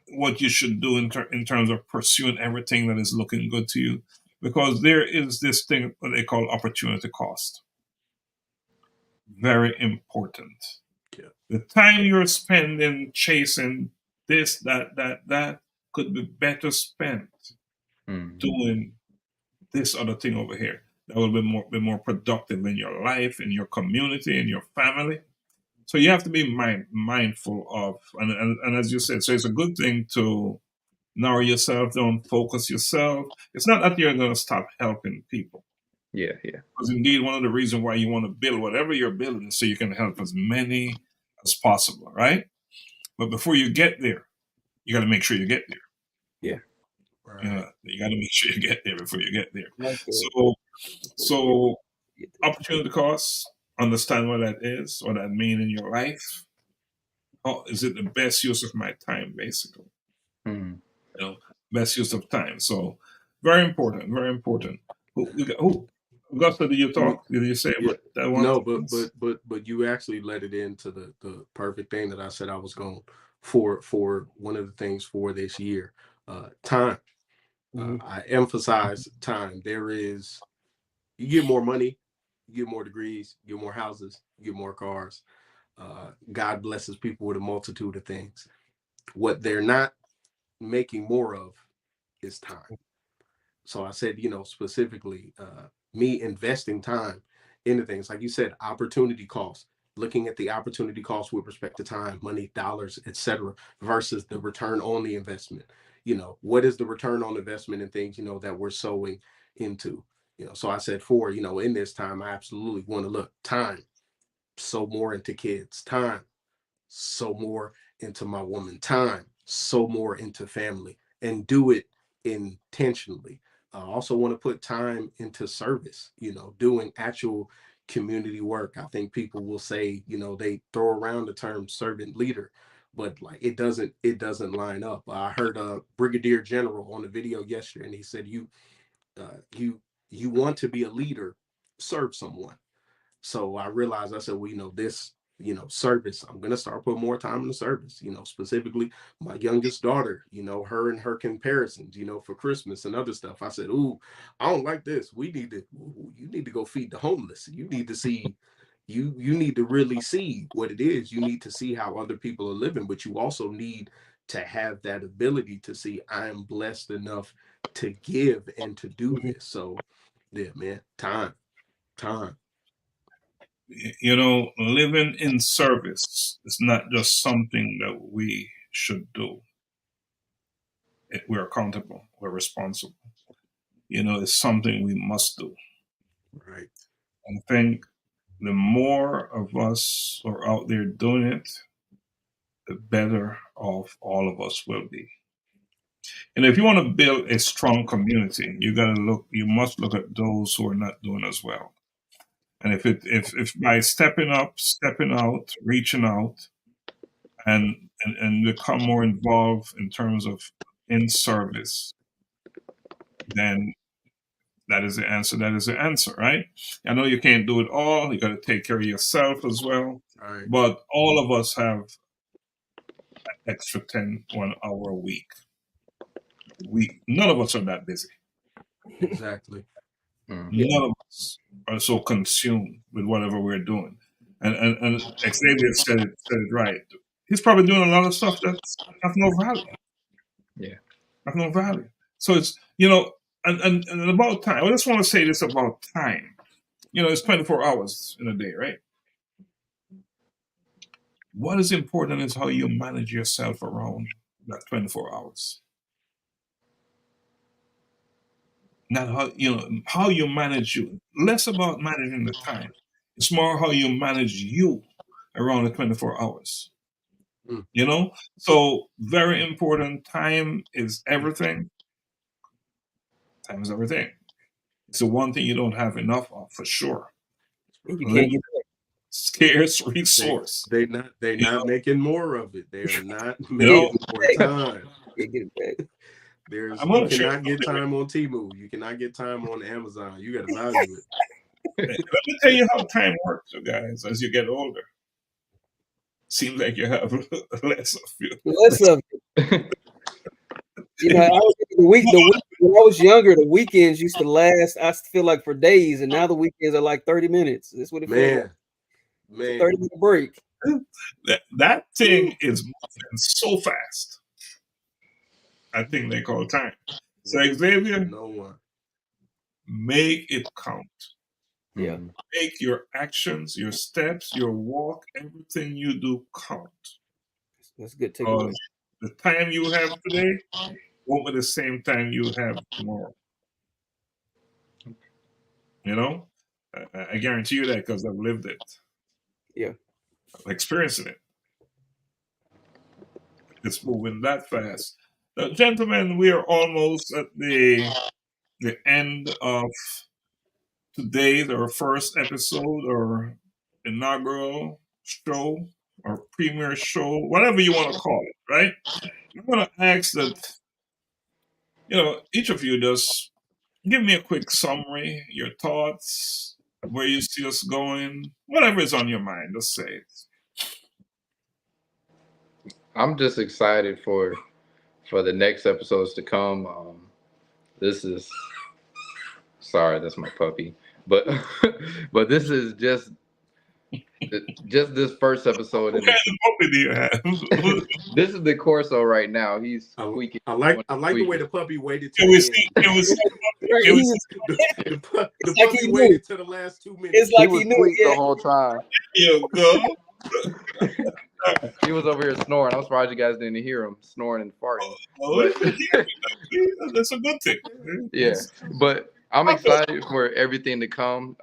B: what you should do in terms of pursuing everything that is looking good to you, because there is this thing that they call opportunity cost. Very important.
C: Yeah.
B: The time you're spending chasing this, that could be better spent doing this other thing over here. That will be more productive in your life, in your community, in your family. So you have to be mindful of, and as you said, so it's a good thing to narrow yourself down, focus yourself. It's not that you're going to stop helping people.
D: Yeah.
B: Because indeed, one of the reasons why you want to build whatever you're building is so you can help as many as possible, right? But before you get there, you got to make sure you get there.
E: Yeah.
C: Right.
B: You got to make sure you get there before you get there.
E: Okay.
B: So opportunity costs, understand what that is, what that means in your life. How is it the best use of my time, basically? Best use of time. So very important, very important. Who Augusta, did you talk? Did you say what that one?
C: No, but you actually let it into the perfect thing that I said I was going for one of the things for this year. Time. I emphasize time. You get more money, you get more degrees, you get more houses, you get more cars. God blesses people with a multitude of things. What they're not making more of is time. So I said, specifically, me investing time into things, like you said, opportunity costs, looking at the opportunity cost with respect to time, money, dollars, etc., versus the return on the investment. What is the return on investment in things, that we're sowing into? So I said, in this time, I absolutely want to look time, sow more into kids, time, sow more into my woman, time so more into family, and do it intentionally. I also want to put time into service, doing actual community work. I think people will say, they throw around the term servant leader, but like it doesn't line up. I heard a brigadier general on the video yesterday, and he said, you want to be a leader, serve someone. So I realized, I said, well, this, service, I'm going to start putting more time in the service, specifically my youngest daughter, her and her comparisons, for Christmas and other stuff. I said, ooh, I don't like this. You need to go feed the homeless. You need to see, you need to really see what it is. You need to see how other people are living, but you also need to have that ability to see, I am blessed enough to give and to do this. So yeah, man, time.
B: Living in service is not just something that we should do. We're accountable. We're responsible. It's something we must do.
C: Right.
B: I think the more of us are out there doing it, the better off all of us will be. And if you want to build a strong community, you must look at those who are not doing as well. And if by stepping up, stepping out, reaching out, and become more involved in terms of in service, then that is the answer. That is the answer, right? I know you can't do it all. You got to take care of yourself as well.
C: Right.
B: But all of us have an extra 1 hour a week. None of us are that busy.
C: Exactly.
B: None of us are so consumed with whatever we're doing. And Xavier said it right. He's probably doing a lot of stuff that have no value.
D: Yeah.
B: Have no value. So it's, and about time. I just want to say this about time. It's 24 hours in a day, right? What is important is how you manage yourself around that 24 hours. Not how you manage you. Less about managing the time. It's more how you manage you around the 24 hours. So very important. Time is everything. Time is everything. It's the one thing you don't have enough of, for sure.
E: You can't get back.
B: Scarce resource.
C: They're not making more of it. They're not making more time.
E: You get it back.
C: You cannot get time on Temu. You cannot get time on Amazon. You got to value it.
B: Let me tell you how time works, you guys, as you get older. Seems like you have less of it.
E: Less of it. When I was younger, the weekends used to last, I feel like, for days, and now the weekends are like 30 minutes. That's what it feels like.
C: Man.
E: 30-minute break.
B: That thing is moving so fast. I think they call time. So Xavier,
C: no one.
B: Make it count.
E: Yeah.
B: Make your actions, your steps, your walk, everything you do count.
E: That's a good takeaway.
B: The time you have today won't be the same time you have tomorrow. I guarantee you that because I've lived it.
E: Yeah.
B: I'm experiencing it. It's moving that fast. Now, gentlemen, we are almost at the end of today's, our first episode, or inaugural show, or premiere show, whatever you want to call it, right? I'm going to ask that, each of you just give me a quick summary, your thoughts, where you see us going, whatever is on your mind, just say it.
D: I'm just excited for the next episodes to come. This is, sorry, that's my puppy, but this is just this first episode.
B: What kind of puppy do you have?
D: This is the Corso right now. He's squeaking.
C: I like the way the puppy waited.
B: The
C: puppy waited to the last 2 minutes.
E: It's like
D: he knew the whole time. He was over here snoring. I'm surprised you guys didn't hear him snoring and farting.
B: That's a good thing.
D: Yeah, but I'm excited for everything to come.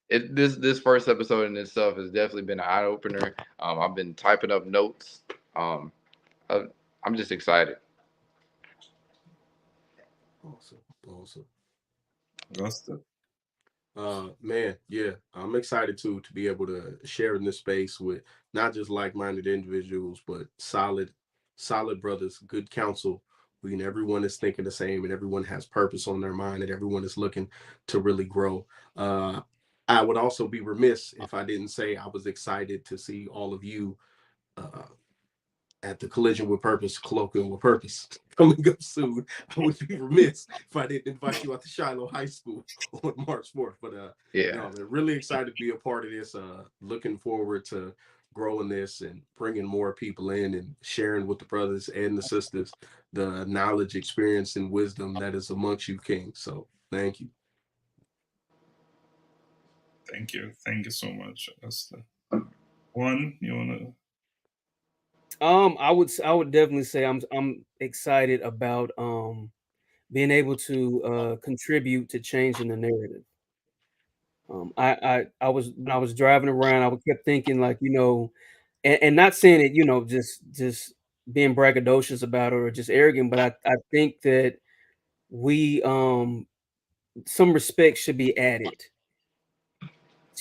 D: This first episode in itself has definitely been an eye opener. I've been typing up notes. I'm just excited.
C: Awesome.
B: Augusta.
C: Man, yeah, I'm excited to be able to share in this space with not just like-minded individuals, but solid brothers, good counsel. When everyone is thinking the same and everyone has purpose on their mind and everyone is looking to really grow. I would also be remiss if I didn't say I was excited to see all of you uh, at the Collision with Purpose, Colloquial with Purpose coming up soon. I would be remiss if I didn't invite you out to Shiloh High School on March 4th. But no, man, really excited to be a part of this. Looking forward to growing this and bringing more people in and sharing with the brothers and the sisters the knowledge, experience, and wisdom that is amongst you, Kings. So thank you.
B: Thank you so much, Augusta. Juan, you wanna?
E: I would definitely say I'm excited about being able to contribute to changing the narrative. I was when I was driving around, I kept thinking like, and not saying it, just being braggadocious about it or just arrogant, but I think that we some respect should be added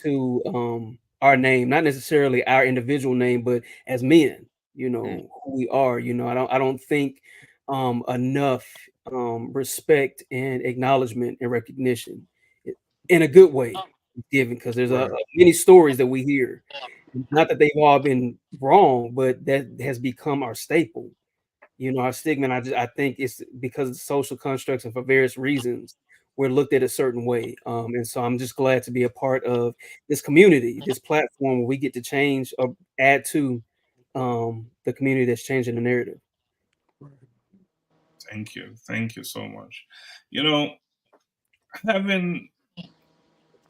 E: to our name, not necessarily our individual name, but as men, who we are. I don't think enough respect and acknowledgement and recognition in a good way is given, because there's
C: Right.
E: many stories that we hear. Not that they've all been wrong, but that has become our staple. Our stigma. And I think it's because of the social constructs and for various reasons we're looked at a certain way. And so I'm just glad to be a part of this community, this platform where we get to change or add to the community that's changing the narrative.
B: Thank you so much. Having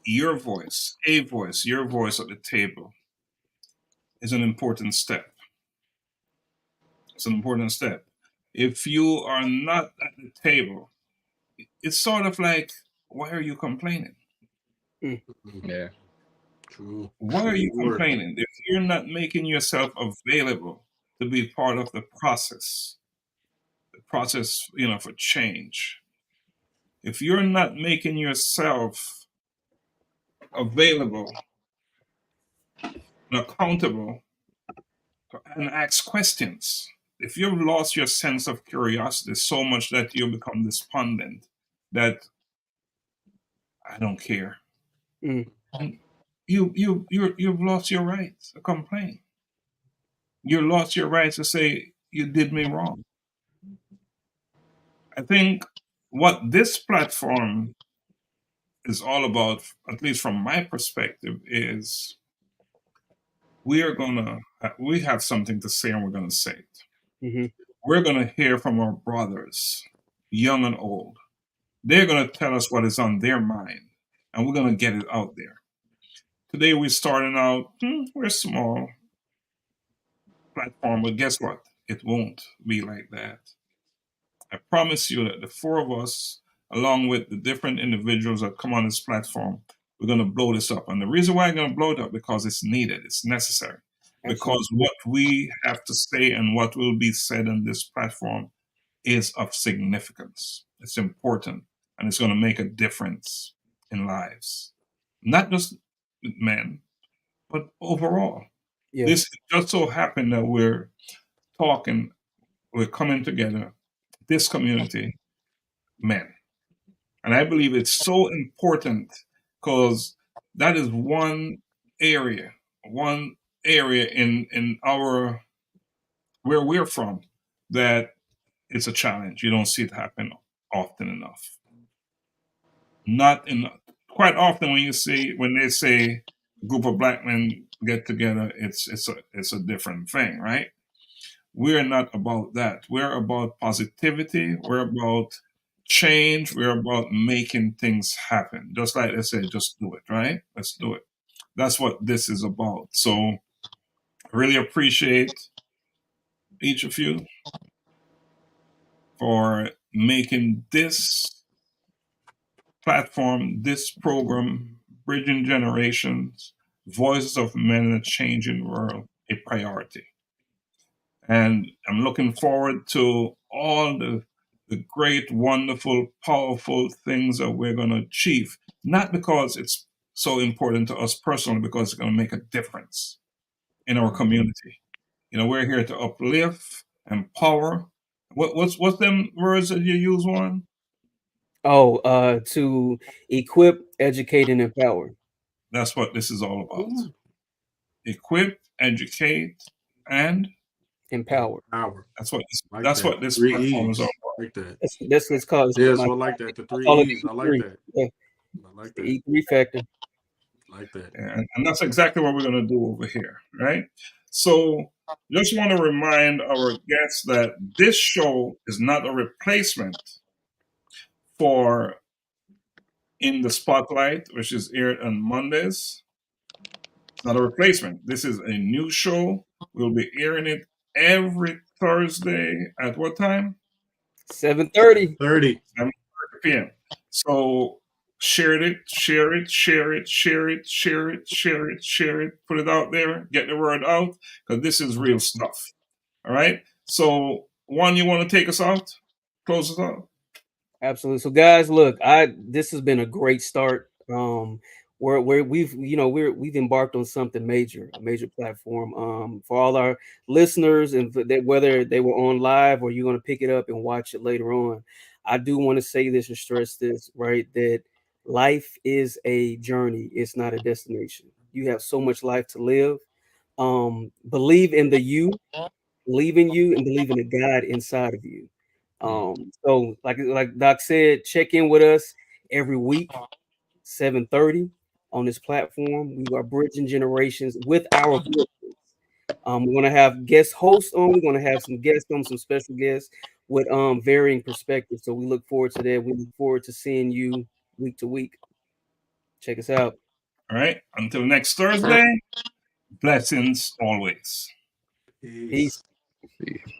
B: your voice, your voice at the table is an important step. It's an important step. If you are not at the table, it's sort of like, why are you complaining?
D: Yeah.
C: True.
B: Why are you
C: Word.
B: complaining if you're not making yourself available to be part of the process, for change? If you're not making yourself available and accountable and ask questions, if you've lost your sense of curiosity so much that you become despondent, that I don't care,
E: Mm.
B: you've lost your right to complain. You lost your right to say you did me wrong. I think what this platform is all about, at least from my perspective, is we have something to say and we're gonna say it.
E: Mm-hmm.
B: We're gonna hear from our brothers, young and old. They're gonna tell us what is on their mind, and we're gonna get it out there. Today we're starting out. We're small platform, but guess what? It won't be like that. I promise you that the four of us, along with the different individuals that come on this platform, we're going to blow this up. And the reason why I'm going to blow it up, because it's needed, it's necessary.
E: Absolutely.
B: Because what we have to say and what will be said on this platform is of significance. It's important, and it's going to make a difference in lives. Not just with men, but overall.
E: Yeah.
B: This just so happened that we're coming together, this community, men. And I believe it's so important because that is one area in our where we're from that it's a challenge. You don't see it happen often enough. Not enough. Quite often when they say a group of black men get together, it's a different thing, right? We're not about that. We're about positivity. We're about change. We're about making things happen. Just like they say, just do it, right? Let's do it. That's what this is about. So I really appreciate each of you for making this platform, this program bridging generations, voices of men in a changing world, a priority. And I'm looking forward to all the great, wonderful, powerful things that we're going to achieve. Not because it's so important to us personally, because it's going to make a difference in our community. You know, we're here to uplift, empower. What's them words that you use, Juan?
E: Oh, to equip, educate, and empower.
B: That's what this is all about. Equip, educate, and
E: Empower.
C: Power.
B: that's what
C: Like
B: that's
C: that.
B: what this
C: 3
B: platform is
C: E's.
B: all about.
C: Like that.
E: That's what's called.
C: Yeah, so I like that. The
E: I
C: 3
E: call it
C: E's.
E: the
C: I like
E: E3.
C: that.
E: Yeah,
C: I like
E: the
C: that.
E: E3 factor.
C: Like that.
B: And that's exactly what we're going to do over here, right? So just want to remind our guests that this show is not a replacement for In the Spotlight, which is aired on Mondays. It's not a replacement. This is a new show. We'll be airing it every Thursday at what time?
E: 7:30.
C: 30.
B: 7:30 p.m. So share it, share it, share it, share it, share it, share it, share it. Put it out there. Get the word out because this is real stuff. All right. So Juan, you want to take us out? Close us out.
E: Absolutely. So, guys, look, this has been a great start. Where we've embarked on something major, a major platform. For all our listeners, and whether they were on live or you're going to pick it up and watch it later on, I do want to say this and stress this, right? That life is a journey; it's not a destination. You have so much life to live. Believe in believe in you, and believe in the God inside of you. So like Doc said, check in with us every week, 7:30 on this platform. We are bridging generations with our voices. We're gonna have guest hosts on. We're gonna have some guests on, some special guests with varying perspectives. So we look forward to that. We look forward to seeing you week to week. Check us out.
B: All right. Until next Thursday, blessings always.
C: Peace.
E: Peace.
D: See.